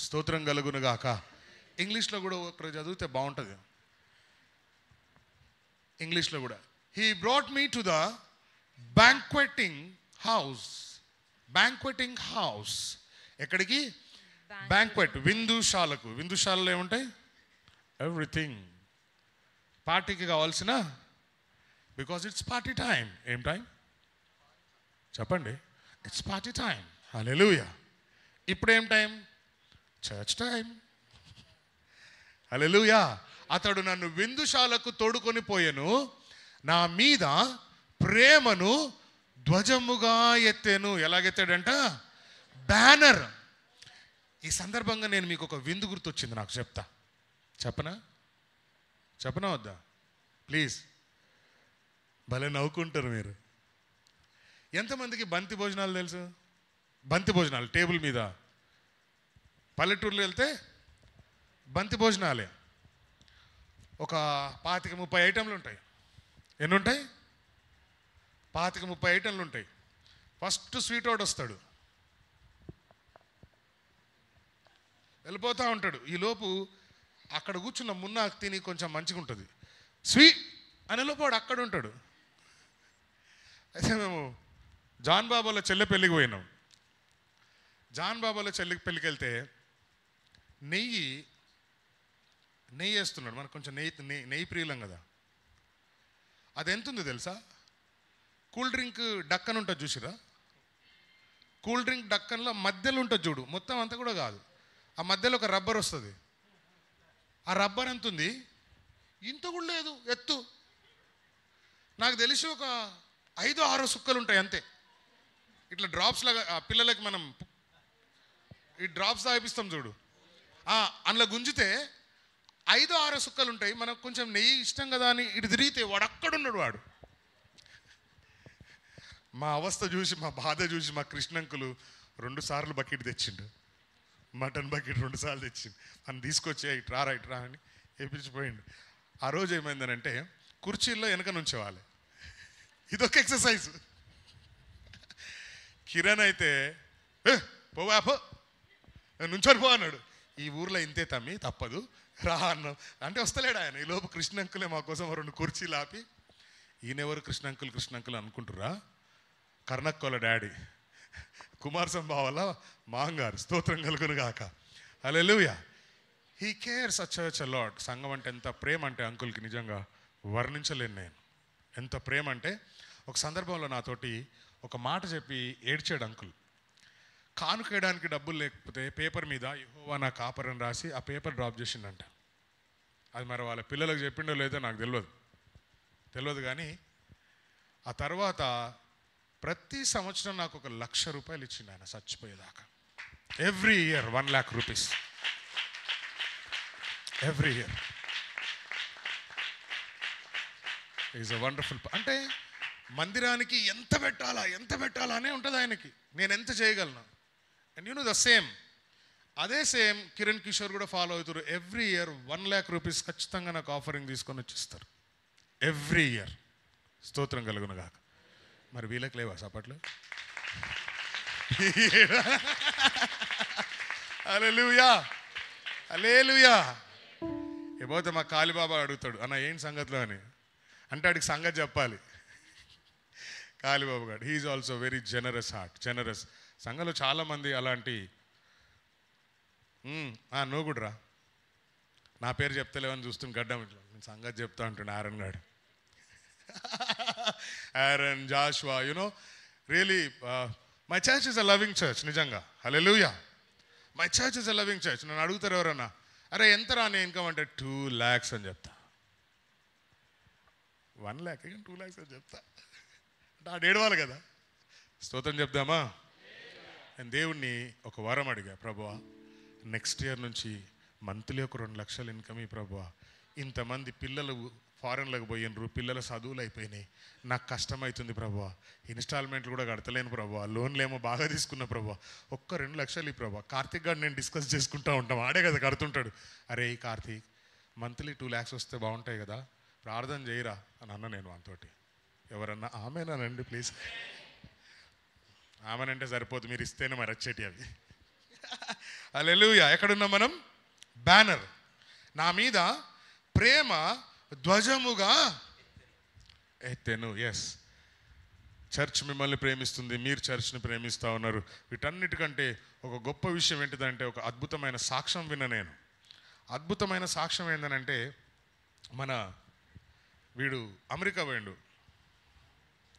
స్తోత్రం కలుగును గాక. ఇంగ్లీష్లో కూడా ఒకరు చదివితే బాగుంటుంది. ఇంగ్లీష్లో కూడా, he brought me to the banqueting house. ఎక్కడికి? బ్యాంక్వెట్, విందుశాలకు. విందుశాలలో ఏముంటాయి? ఎవ్రీథింగ్. పార్టీకి కావాల్సిన, బికాజ్ ఇట్స్ పార్టీ టైం. ఏం టైం చెప్పండి? It's party time. హల్లెలూయా. ఇప్పుడేం టైం? Church time. హల్లెలూయా. అతడు నన్ను విందుశాలకు తోడుకొని పోయెను, నా మీద ప్రేమను ధ్వజముగా ఎత్తెను. ఎలాగెత్తాడంట? బ్యానర్. ఈ సందర్భంగా నేను మీకు ఒక విందు గుర్తొచ్చింది, నాకు చెప్తా. చెప్పనా వద్దా? ప్లీజ్. భలే నవ్వుకుంటారు మీరు. ఎంతమందికి బంతి భోజనాలు తెలుసు? బంతి భోజనాలు టేబుల్ మీద పల్లెటూర్లు వెళ్తే బంతి భోజనాలే ఒక 25-30 ఐటెంలు ఉంటాయి. ఎన్ని ఉంటాయి? 25-30 ఐటెంలు ఉంటాయి. ఫస్ట్ స్వీట్ వాడు వస్తాడు, వెళ్ళిపోతూ ఉంటాడు. ఈలోపు అక్కడ కూర్చున్న మున్న తిని కొంచెం మంచిగా ఉంటుంది, స్వీట్ అనే లోపు వాడు అక్కడ ఉంటాడు. అయితే మేము జాన్ బాబాలో చెల్లె పెళ్ళికి పోయినాం. జాన్ బాబాలో చెల్లికి పెళ్ళికి వెళ్తే నెయ్యి వేస్తున్నాడు. మనకు కొంచెం నెయ్యి ప్రియులం కదా. అది ఎంత ఉంది తెలుసా? కూల్ డ్రింక్ డక్కన్ ఉంటుంది చూసిరా? కూల్ డ్రింక్ డక్కన్లో మధ్యలో ఉంటుంది చూడు, మొత్తం అంతా కూడా కాదు, ఆ మధ్యలో ఒక రబ్బర్ వస్తుంది. ఆ రబ్బర్ ఎంత ఉంది? ఇంత కూడా లేదు ఎత్తు. నాకు తెలిసి ఒక 5-6 సుక్కలు ఉంటాయి అంతే. ఇట్లా డ్రాప్స్ లాగా పిల్లలకి మనం ఈ డ్రాప్స్ తాగిపిస్తాం చూడు, అందులో గుంజితే 5-6 సుక్కలు ఉంటాయి. మనకు కొంచెం నెయ్యి ఇష్టం కదా అని ఇటు తిరిగితే వాడు అక్కడున్నాడు. వాడు మా అవస్థ చూసి, మా బాధ చూసి మా కృష్ణంకులు 2 సార్లు బకెట్ తెచ్చిండు, మటన్ బకెట్ 2 సార్లు తెచ్చిండు. అని తీసుకొచ్చి ఇట్రా అని వేపించిపోయిండు. ఆ రోజు ఏమైందనంటే కుర్చీల్లో వెనక నుంచేవాళ్ళు. ఇదొక ఎక్సర్సైజ్. కిరణ్ అయితే పోవా పో, నుంచొని పో అన్నాడు. ఈ ఊర్లో ఇంతే తమ్మి, తప్పదు రా అన్నాం. అంటే వస్తలేడు ఆయన. ఈలోపు కృష్ణంకులే మా కోసం 2 కుర్చీలు ఆపి, ఈయనెవరు కృష్ణంకులు అనుకుంటురా? కర్ణక్కోల డాడీ, కుమార్ సంభావల మాంగారు, స్తోత్రం కలుగును గాక. Hallelujah. He cares a church a lot. సంఘం అంటే ఎంత ప్రేమ అంటే అంకుల్కి నిజంగా వర్ణించలేను నేను. ఎంత ప్రేమ అంటే, ఒక సందర్భంలో నాతోటి ఒక మాట చెప్పి ఏడ్చాడు అంకుల్. కానుకేయడానికి డబ్బులు లేకపోతే పేపర్ మీద యెహోవా నా కాపరని రాసి ఆ పేపర్ డ్రాప్ చేసిండంట. అది మరి వాళ్ళ పిల్లలకు చెప్పిండో లేదో నాకు తెలియదు కానీ ఆ తర్వాత ప్రతి సంవత్సరం నాకు ఒక 1,00,000 రూపాయలు ఇచ్చిండు ఆయన చచ్చిపోయేదాకా. Every year 1,00,000 rupees every year. Is a wonderful. అంటే మందిరానికి ఎంత పెట్టాలా అనే ఉంటుంది ఆయనకి, నేను ఎంత చేయగలను. And you know the same, అదే సేమ్ కిరణ్ కిషోర్ కూడా ఫాలో అవుతారు. ఎవ్రీ ఇయర్ 1,00,000 రూపీస్ ఖచ్చితంగా నాకు ఆఫరింగ్ తీసుకొని వచ్చిస్తారు ఎవ్రీ ఇయర్. స్తోత్రం కలుగును గాక. మరి వీళ్ళకి లేవా సపట్లు? హల్లెలూయా హల్లెలూయా. ఏపోతే మా కాళీబాబా అడుగుతాడు, అన్న ఏంటి సంగతిలో అని. అంటే ఆడికి సంగతి చెప్పాలి. కాళీబాబు గారు, he's also very generous heart, generous. సంఘంలో చాలామంది అలాంటి. నువ్వు కూడా రా, నా పేరు చెప్తలేవని చూస్తుంది గడ్డం ఇట్లా. నేను సంగతి చెప్తా అంటుండే ఆరన్ గారు. Aaron, Joshua, you know really my church is a loving church. నిజంగా hallelujah. My church is a loving church. నన్ను అడుగుతారు ఎవరన్నా, అరే ఎంత రాని ఇన్కమ్ అంటే 2 lakhs అని చెప్తా. 1 lakh 2 lakhs అని చెప్తా. అంటే ఆడు ఏడవాలి కదా. స్తోత్రం చెప్దామా? నేను దేవుణ్ణి ఒక వరం అడిగా, ప్రభువా నెక్స్ట్ ఇయర్ నుంచి మంత్లీ ఒక 2 లక్షలు ఇన్కమ్ ఈ ప్రభువా. ఇంతమంది పిల్లలు ఫారెన్లకు పోయినరు, పిల్లల చదువులు అయిపోయినాయి, నాకు కష్టమవుతుంది ప్రభువా, ఇన్స్టాల్మెంట్లు కూడా కడతలేను ప్రభువా, లోన్లు ఏమో బాగా తీసుకున్నా ప్రభువా, ఒక్క 2 లక్షలు ఈ ప్రభువా. కార్తీక్ గారు నేను డిస్కస్ చేసుకుంటూ ఉంటాం, ఆడే కదా కడుతుంటాడు. అరే ఈ కార్తీక్ మంత్లీ 2 lakhs వస్తే బాగుంటాయి కదా, ప్రార్థన చేయరా అని అన్న నేను అంతోటి. ఎవరన్నా ఆమెనానండి ప్లీజ్. ఆమెనంటే సరిపోదు, మీరు ఇస్తేనే మరి వచ్చేటి అవి. హల్లెలూయా. ఎక్కడున్నాం మనం? బ్యానర్. నా మీద ప్రేమ ధ్వజముగా ఎత్తెను. ఎస్, చర్చ్ మిమ్మల్ని ప్రేమిస్తుంది, మీరు చర్చ్ని ప్రేమిస్తూ ఉన్నారు. వీటన్నిటికంటే ఒక గొప్ప విషయం ఏంటిదంటే, ఒక అద్భుతమైన సాక్ష్యం విన్న నేను. అద్భుతమైన సాక్ష్యం ఏంటనంటే, మన వీడు అమెరికా పోయిండు,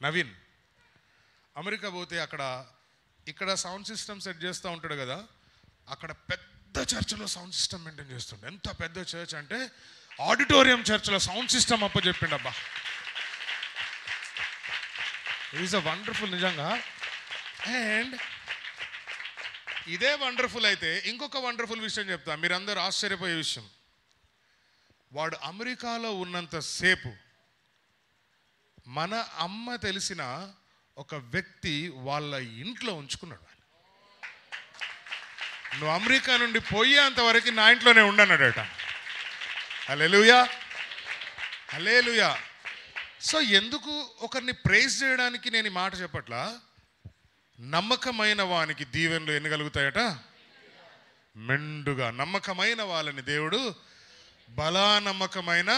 నవీన్. అమెరికా పోతే ఇక్కడ సౌండ్ సిస్టమ్ సెట్ చేస్తూ ఉంటాడు కదా, అక్కడ పెద్ద చర్చ్లో సౌండ్ సిస్టమ్ మెయింటైన్ చేస్తుండే. ఎంత పెద్ద చర్చ్ అంటే ఆడిటోరియం చర్చ్లో సౌండ్ సిస్టమ్ అప్పచెప్పిండు. అబ్బా ఈజ్ అ వండర్ఫుల్ నిజంగా. అండ్ ఇదే వండర్ఫుల్ అయితే ఇంకొక వండర్ఫుల్ విషయం చెప్తా, మీరందరూ ఆశ్చర్యపోయే విషయం. వాడు అమెరికాలో ఉన్నంత సేపు మన అమ్మ తెలిసిన ఒక వ్యక్తి వాళ్ళ ఇంట్లో ఉంచుకున్నాడు. నువ్వు అమెరికా నుండి పోయేంత వరకు నా ఇంట్లోనే ఉండన్నాడట. హల్లెలూయా, హల్లెలూయా. సో ఎందుకు ఒకరిని ప్రైజ్ చేయడానికి నేను ఈ మాట చెప్పట్లా, నమ్మకమైన వానికి దీవెనలు ఎన్ని కలుగుతాయట? మెండుగా. నమ్మకమైన వాళ్ళని దేవుడు బలా నమ్మకమైన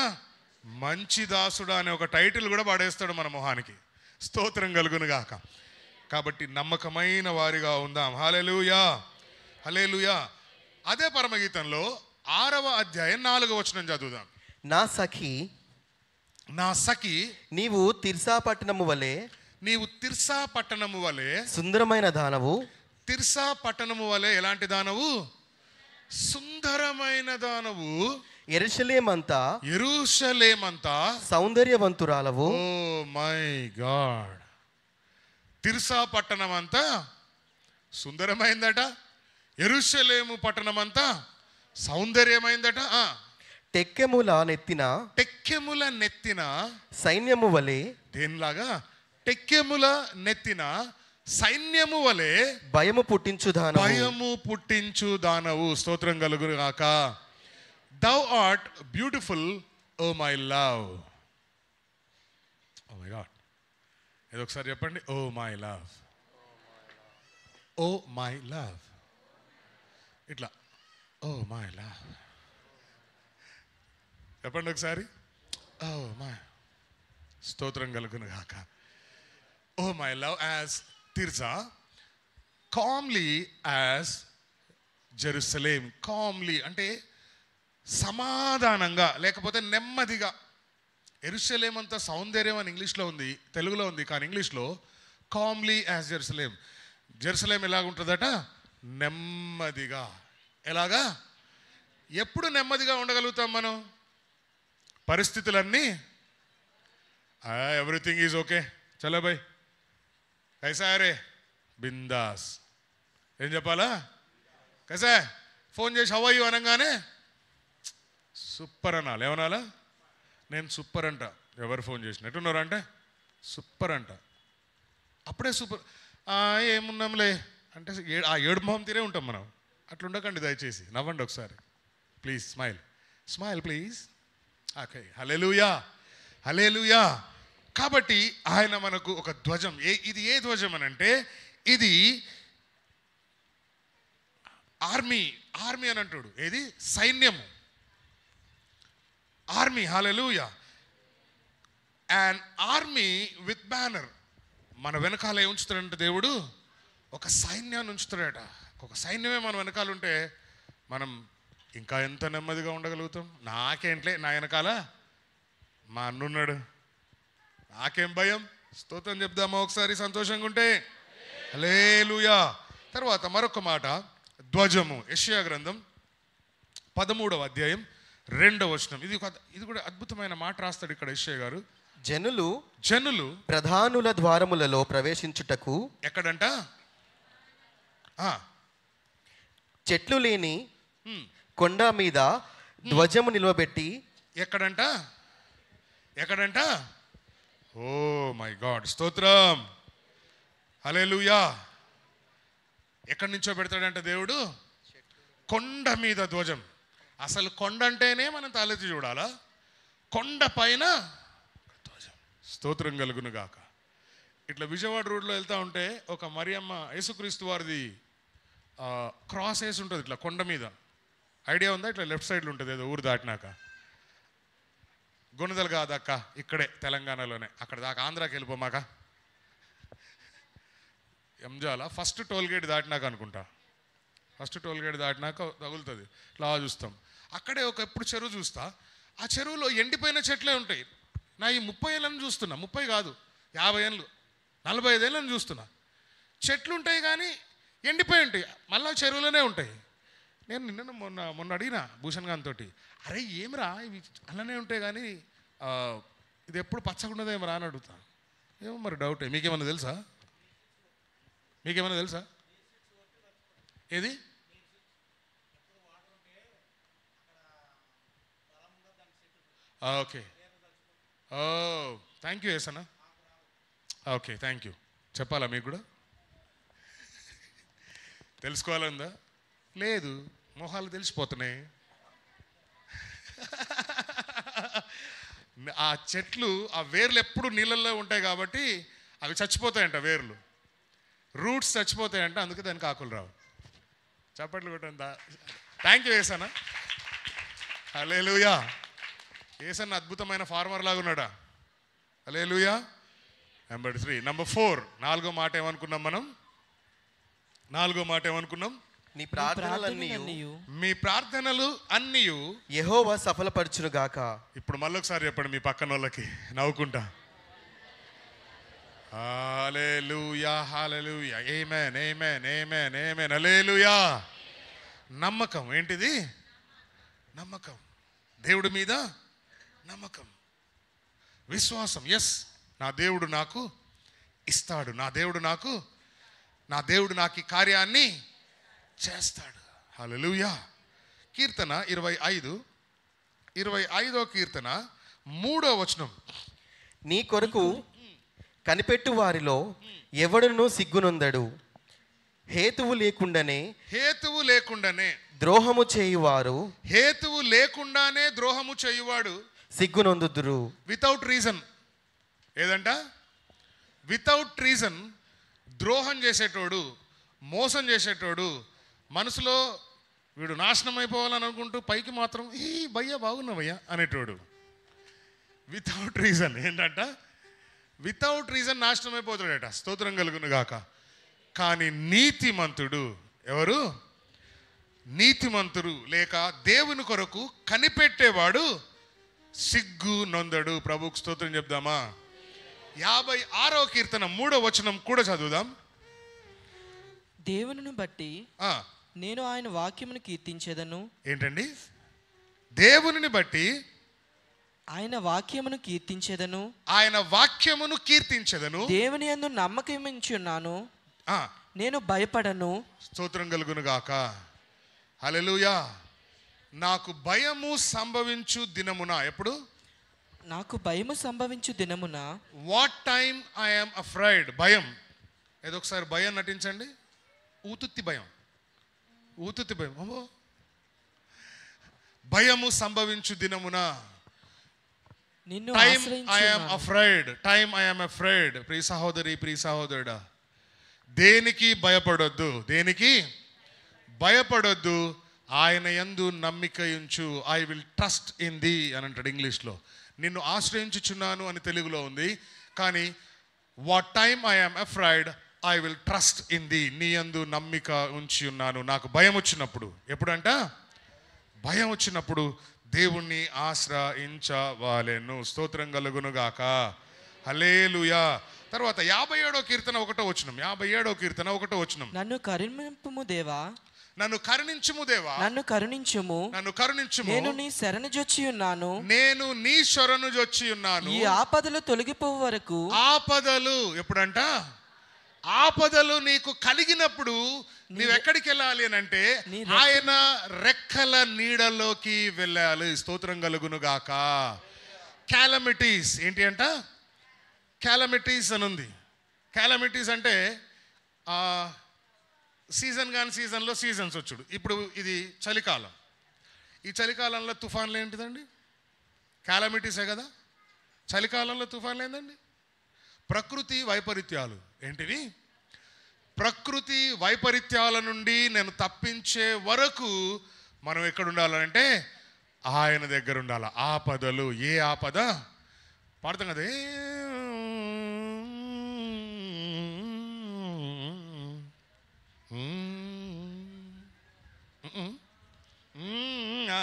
మంచి దాసుడా అనే ఒక టైటిల్ కూడా పడేస్తాడు మన మొహానికి. స్తోత్రం కలుగును గాక. కాబట్టి నమ్మకమైన వారిగా ఉందాం. హల్లెలూయా, హల్లెలూయా. అదే పరమగీతంలో 6వ అధ్యాయం 4వ వచనం చదువుదాం. నా సఖి, నా సఖి, నీవు తిర్సా పట్టణము వలె, నీవు తిర్సా పట్టణము వలె సుందరమైన దానవు. తిర్సా పట్టణము వలె ఎలాంటి దానవు? సుందరమైన దానవు. యెరూషలేమంతా, యెరూషలేమంతా సౌందర్యవంతురాలవు. Oh my God. తిర్సా పట్టణం అంతా సుందరమైందట, యెరూషలేము పట్టణం అంతా సౌందర్యమైందట. టెక్కెముల నెత్తిన, టెక్కెముల నెత్తిన సైన్యము వలె, దేనిలాగా? టెక్కెముల నెత్తిన సైన్యము వలె భయము పుట్టించు దానవు. భయము పుట్టించు దానవు. స్తోత్రం కలుగును గాక. Thou art beautiful, oh my love. Oh my God. ఏదో ఒకసారి చెప్పండి. Oh my love. Oh my love. ఇట్లా oh my love చెప్పండి ఒకసారి. Oh my. స్తోత్రం కలుగును గాక. Oh my love as Tirza, calmly as Jerusalem. Calmly అంటే సమాధానంగా, లేకపోతే నెమ్మదిగా. యెరూషలేం అంతా సౌందర్యం అని ఇంగ్లీష్లో ఉంది, తెలుగులో ఉంది, కానీ ఇంగ్లీష్లో కామ్లీ యాజ్ జెరూసలేం. జెరూసలేం ఎలాగుంటుందట? నెమ్మదిగా. ఎలాగా? ఎప్పుడు నెమ్మదిగా ఉండగలుగుతాం మనం? పరిస్థితులన్నీ ఎవ్రీథింగ్ ఈజ్ ఓకే, చలో భయ్ కైసా రే, బిందాస్. ఏం చెప్పాలా? కైసా ఫోన్ చేసి హౌ ఆర్ యు అనగానే సూపర్ అనాలి. ఏమనాలా? నేను సూపర్ అంట. ఎవరు ఫోన్ చేసినట్టున్నారు అంటే సూపర్ అంట. అప్పుడే సూపర్. ఏమున్నాంలే అంటే ఆ ఏడు మొహం తీరే ఉంటాం మనం. అట్లా ఉండకండి దయచేసి. నవ్వండి ఒకసారి please. Smile, smile please. Okay, hallelujah, hallelujah. కాబట్టి ఆయన మనకు ఒక ధ్వజం. ఇది ఏ ధ్వజం అని అంటే ఇది ఆర్మీ. ఆర్మీ అని అంటాడు. ఏది? సైన్యము, army. Hallelujah. And army with banner. మన వెనకాల ఏ ఉంచుతాడంటే దేవుడు? ఒక సైన్యాన్ని ఉంచుతాడట. ఒక సైన్యమే మన వెనకాల ఉంటే మనం ఇంకా ఎంత నెమ్మదిగా ఉండగలుగుతాం? నాకేంట్లే, నా వెనకాల మా అన్నున్నాడు, నాకేం భయం. స్తోత్రం చెప్దామా ఒకసారి సంతోషంగా ఉంటే? హల్లెలూయా. తర్వాత మరొక మాట, ధ్వజము. యెషయా గ్రంథం 13వ అధ్యాయం 2వ వచనం. ఇది కూడా అద్భుతమైన మాట రాస్తాడు ఇక్కడ యెషయా గారు. జనులు ప్రధానుల ద్వారములలో ప్రవేశించుటకు ఎక్కడంట? చెట్లు లేని కొండ మీద ధ్వజము నిలవబెట్టి. ఎక్కడంట? ఎక్కడంట? ఓ మై గాడ్, స్తోత్రం, హల్లెలూయా. ఎక్కడి నుంచో పెడతాడంట దేవుడు? కొండ మీద ధ్వజం. అసలు కొండ అంటేనే మనం తలెత్తి చూడాలా? కొండ పైన ధ్వజం. స్తోత్రం కలుగును గాక. ఇట్లా విజయవాడ రోడ్లో వెళ్తా ఉంటే ఒక మరియమ్మ యేసుక్రీస్తు వారిది క్రాస్ వేసి ఉంటుంది ఇట్లా కొండ మీద. ఐడియా ఉందా? ఇట్లా లెఫ్ట్ సైడ్లో ఉంటుంది ఏదో ఊరు దాటినాక. గొనుదలు కాదక్క, ఇక్కడే తెలంగాణలోనే. అక్కడ దాకా ఆంధ్రాకి వెళ్ళిపోమాక. ఎంజాల ఫస్ట్ టోల్ గేట్ దాటినాక అనుకుంటా. ఫస్ట్ టోల్ గేట్ దాటినాక తగులుతుంది. ఇట్లా చూస్తాం. అక్కడే ఒక ఎప్పుడు చెరువు చూస్తా. ఆ చెరువులో ఎండిపోయిన చెట్లే ఉంటాయి. నా ఈ 30 ఏళ్ళని చూస్తున్నా. 30 కాదు, 50 ఏళ్ళు, 45 ఏళ్ళని చూస్తున్నా. చెట్లు ఉంటాయి కానీ ఎండిపోయి ఉంటాయి, మళ్ళీ చెరువులోనే ఉంటాయి. నేను నిన్న మొన్న అడిగినా భూషణ్ గారితో, అరే ఏమిరా ఇవి అలానే ఉంటాయి కానీ ఇది ఎప్పుడు పచ్చగుండదేమరా అని అడుగుతాను. ఏమో మరి డౌటే. మీకేమన్నా తెలుసా? మీకేమన్నా తెలుసా? ఏది? Okay. Oh thank you Yesanna. Okay thank you. చెప్పాలా మీకు కూడా? తెలుసుకోవాలందా? లేదు, మొహాలు తెలిసిపోతున్నాయి. ఆ చెట్లు, ఆ వేర్లు ఎప్పుడు నీళ్ళల్లో ఉంటాయి కాబట్టి అవి చచ్చిపోతాయంట. వేర్లు, రూట్స్ చచ్చిపోతాయంట, అందుకే దానికి ఆకులు రావు. చప్పట్లు కొట్టంతా. Thank you Yesanna. Hallelujah. Yesanna అద్భుతమైన ఫార్మర్ లాగా ఉన్నాడా? హల్లెలూయా. నెంబర్ 3, నంబర్ 4, 4వ మాట ఏమనుకున్నాం మనం? 4వ మాట ఏమనుకున్నాం? నీ ప్రార్థనలన్నీయు మీ ప్రార్థనలు అన్నీయు యెహోవా సఫలపరచును గాక. ఇప్పుడు మళ్ళొకసారి చెప్పండి మీ పక్కన వాళ్ళకి నవ్వుకుంటా. హల్లెలూయా, హల్లెలూయా, ఆమేన్, ఆమేన్, ఆమేన్, ఆమేన్, హల్లెలూయా. నమ్మకం ఏంటిది? నమ్మకం. దేవుడి మీద నమ్మకం, విశ్వాసం. ఎస్, నా దేవుడు నాకు ఇస్తాడు, నా దేవుడు నాకు ఈ కార్యాన్ని చేస్తాడు. హల్లెలూయా. కీర్తన 25వ కీర్తన 3వ వచనం. నీ కొరకు కనిపెట్టు వారిలో ఎవడును సిగ్గునొందడు, హేతువు లేకుండానే ద్రోహము చేయువారు సిగ్గునొందుదురు. Without reason. ఏదంట? వితౌట్ రీజన్ ద్రోహం చేసేటోడు, మోసం చేసేటోడు, మనసులో వీడు నాశనం అయిపోవాలని అనుకుంటూ పైకి మాత్రం ఈ భయ్యా బాగున్నావయ్యా అనేటోడు. వితౌట్ రీజన్ ఏంటంట? వితౌట్ రీజన్ నాశనం అయిపోతాడట. స్తోత్రం కలుగును గాక. కానీ నీతిమంతుడు ఎవరు? నీతిమంతుడు లేక దేవుని కొరకు కనిపెట్టేవాడు సిగ్గు నొందడు. ప్రభువుకు స్తోత్రం చెప్దామా? 56వ కీర్తన 3వ వచనం కూడా చదువుదాం. దేవునిని బట్టి నేను ఆయన వాక్యమును కీర్తించెదను. ఏంటండి? దేవునిని బట్టి ఆయన వాక్యమును కీర్తించెదను. ఆయన వాక్యమును కీర్తించెదను. దేవుని యందు నమ్మకముంచున్నాను, నేను భయపడను. స్తోత్రం కలుగును గాక. హల్లెలూయా. నాకు భయము సంభవించు దినమున. ఎప్పుడు? నాకు భయము సంభవించు దినమున. What time I am afraid. భయం. ఏదో ఒకసారి భయం నటించండి. ఊతుత్తి భయం. అమ్మో. భయము సంభవించు దినమున. నిన్ను time I am afraid. Time I am afraid. ప్రియ సహోదరి, ప్రియ సహోదరుడా, దేనికి భయపడొద్దు. ఆయన యందు నమ్మిక ఉంచు. I will trust in the అని అంటాడు ఇంగ్లీష్లో. నిన్ను ఆశ్రయించుచున్నాను అని తెలుగులో ఉంది. కానీ what time I am afraid I will trust in the. నీ యందు నమ్మిక ఉంచి ఉన్నాను. నాకు భయం వచ్చినప్పుడు. ఎప్పుడంట? భయం వచ్చినప్పుడు దేవుణ్ణి ఆశ్రయించవాలెను. స్తోత్రం కలుగును గాక. హల్లెలూయా. తర్వాత 57వ కీర్తన 1వ వచనం. 57వ కీర్తన 1వ వచనం. నన్ను కరుణింపుము దేవా, నన్ను కరుణించుము దేవా, నన్ను కరుణించుము. నేను నీ శరణు జొచ్చి ఉన్నాను. ఈ ఆపదలు తొలగిపోవు వరకు. ఆపదలు ఎప్పుడంట? ఆపదలు నీకు కలిగినప్పుడు నీవెక్కడికి వెళ్ళాలి అని అంటే ఆయన రెక్కల నీడలోకి వెళ్ళాలి. స్తోత్రం కలుగును గాక. క్యాలమిటీస్ ఏంటి అంట? క్యాలమిటీస్ అని ఉంది. క్యాలమిటీస్ అంటే సీజన్ కాని సీజన్లో సీజన్స్ వచ్చుడు. ఇప్పుడు ఇది చలికాలం. ఈ చలికాలంలో తుఫాన్లు ఏంటిదండి? క్యాలమిటీసే కదా. చలికాలంలో తుఫాన్లు ఏందండి? ప్రకృతి వైపరీత్యాలు. ఏంటివి? ప్రకృతి వైపరీత్యాల నుండి నేను తప్పించే వరకు మనం ఎక్కడ ఉండాలంటే ఆయన దగ్గర ఉండాలి. ఆపదలు. ఏ ఆపద? పాడతాం కదా,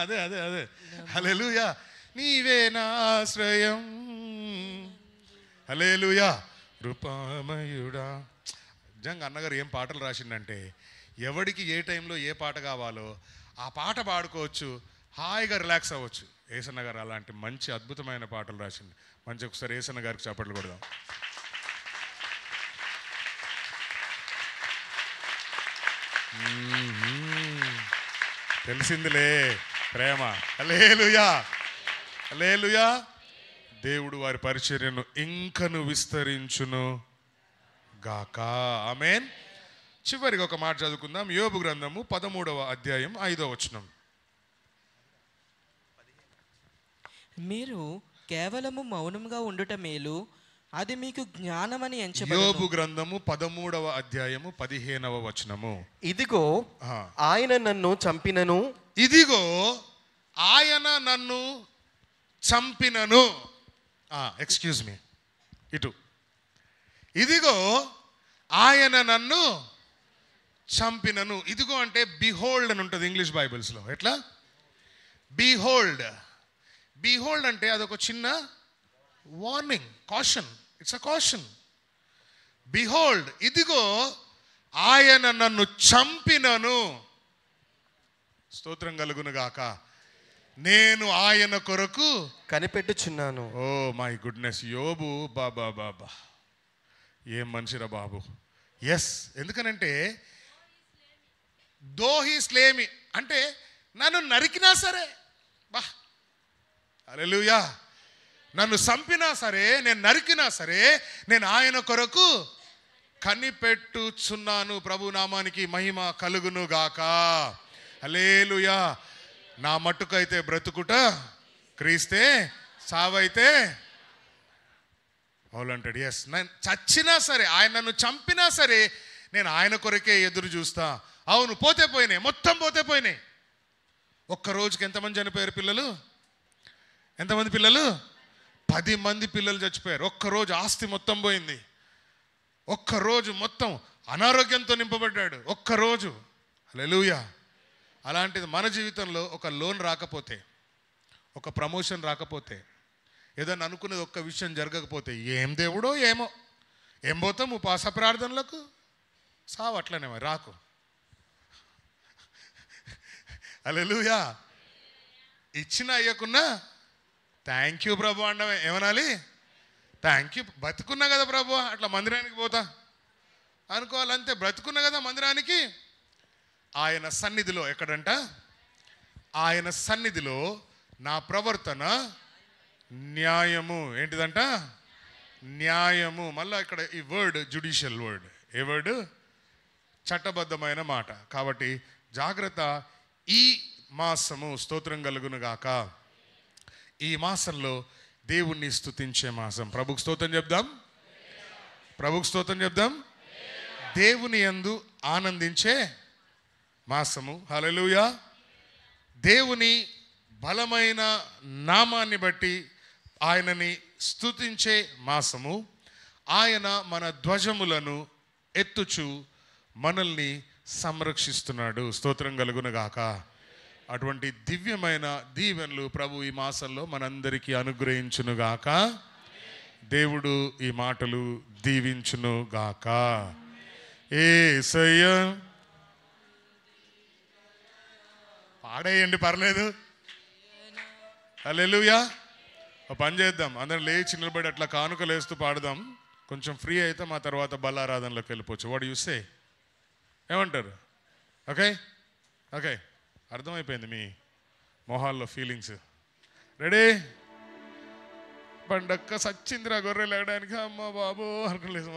అదే హల్లెలూయా. నీవే నా ఆశ్రయం. హల్లెలూయా. కృపామయుడా. నిజంగా అన్నగారు ఏం పాటలు రాసిండంటే ఎవడికి ఏ టైంలో ఏ పాట కావాలో ఆ పాట పాడుకోవచ్చు, హాయిగా రిలాక్స్ అవ్వచ్చు. ఏసన్న గారు అలాంటి మంచి అద్భుతమైన పాటలు రాసింది. మంచి ఒకసారి ఏసన్న గారికి చప్పట్లు కొడదాం. తెలిసిందిలే ప్రేమ. హల్లెలూయా, హల్లెలూయా. దేవుడు వారి పరిచర్యను ఇంకను విస్తరించును గాక. ఆమేన్. చివరికి ఒక మాట చదువుకుందాం. యోబు గ్రంథము 13వ అధ్యాయం 5వ వచనం. మీరు కేవలము మౌనంగా ఉండుట మేలు, అది మీకు జ్ఞానమని ఎంచబడును. యోబు గ్రంథము 13వ అధ్యాయము 15వ వచనము. ఇదిగో ఆయన నన్ను చంపినను, ఇదిగో ఆయన నన్ను చంపినను. ఎక్స్క్యూజ్ మీ, ఇటు. ఇదిగో ఆయన నన్ను చంపినను. ఇదిగో అంటే బిహోల్డ్ అని ఉంటుంది ఇంగ్లీష్ బైబిల్స్లో. ఎట్లా? బిహోల్డ్. బిహోల్డ్ అంటే అదొక చిన్న warning, caution. It's a caution. Behold, ఇదిగో ఆయన నన్ను చంపినను. స్తోత్రం కలుగును గాక. నేను ఆయన కొరకు కనిపెట్టుచున్నాను. ఓ మై గుడ్నెస్. యోబు బాబా బాబా, ఏం మనిషిరా బాబు. ఎస్, ఎందుకనంటే దో హీ స్లేమి అంటే నన్ను నరికినా సరే, బా హల్లెలూయా, నన్ను చంపినా సరే, నేను నరికినా సరే, నేను ఆయన కొరకు కనిపెట్టుచున్నాను. ప్రభు నామానికి మహిమ కలుగును గాక. హల్లెలూయా. నా మట్టుకైతే బ్రతుకుట క్రీస్తే, సావైతే అంటాడు. ఎస్, నేను చచ్చినా సరే, ఆయన నన్ను చంపినా సరే, నేను ఆయన కొరకే ఎదురు చూస్తా. అవును, పోతే పోయినాయి, మొత్తం పోతే పోయినాయి. ఒక్క రోజుకి ఎంతమంది చనిపోయారు పిల్లలు? ఎంతమంది పిల్లలు? 10 మంది పిల్లలు చచ్చిపోయారు. ఒక్కరోజు ఆస్తి మొత్తం పోయింది. ఒక్కరోజు మొత్తం అనారోగ్యంతో నింపబడ్డాడు. ఒక్కరోజు. హల్లెలూయా. అలాంటిది మన జీవితంలో ఒక లోన్ రాకపోతే, ఒక ప్రమోషన్ రాకపోతే, ఏదన్నా అనుకునేది ఒక్క విషయం జరగకపోతే, ఏం దేవుడో ఏమో, ఏం పోతాం ఉపాస ప్రార్థనలకు, సావు అట్లనే మరి రాకు. హల్లెలూయా. ఇచ్చినా అయ్యకున్నా థ్యాంక్ యూ ప్రభు అండమే. ఏమనాలి? Thank you. బ్రతుకున్నా కదా ప్రభు, అట్లా మందిరానికి పోతా అనుకోవాలి. అంతే, బ్రతుకున్నా కదా మందిరానికి. ఆయన సన్నిధిలో, ఎక్కడంట? ఆయన సన్నిధిలో నా ప్రవర్తన న్యాయము. ఏంటిదంట? న్యాయము. మళ్ళా ఇక్కడ ఈ వర్డ్ జ్యుడిషియల్ వర్డ్. ఏ వర్డ్? చట్టబద్ధమైన మాట. కాబట్టి జాగ్రత్త. ఈ మాసము, స్తోత్రం కలుగును గాక, ఈ మాసంలో దేవుణ్ణి స్తుతించే మాసం. ప్రభుకు స్తోత్రం చెప్దాం. ప్రభుకు స్తోత్రం చెప్దాం. దేవుని యందు ఆనందించే మాసము. హల్లెలూయా. దేవుని బలమైన నామాన్ని బట్టి ఆయనని స్తుతించే మాసము. ఆయన మన ధ్వజములను ఎత్తుచు మనల్ని సంరక్షిస్తున్నాడు. స్తోత్రం కలుగును గాక. అటువంటి దివ్యమైన దీవెనలు ప్రభు ఈ మాసంలో మనందరికీ అనుగ్రహించును గాక. దేవుడు ఈ మాటలు దీవించును గాక. యేసయ్య. పాడేయండి, పర్లేదు. హల్లెలూయా. ఒక పని చేద్దాం, అందరం లేచి నిలబడి అట్లా కానుకలు వేస్తూ పాడదాం. కొంచెం ఫ్రీ అయితే మా తర్వాత బలారాధనలోకి వెళ్ళిపోవచ్చు. What you say? ఏమంటారు? ఓకే, ఓకే, అర్థమైపోయింది మీ మొహాల్లో ఫీలింగ్స్. రెడీ? పండక్క సచ్చిందిరా గొర్రెలు లేవడానికి, అమ్మ బాబు అనుకోలేదు.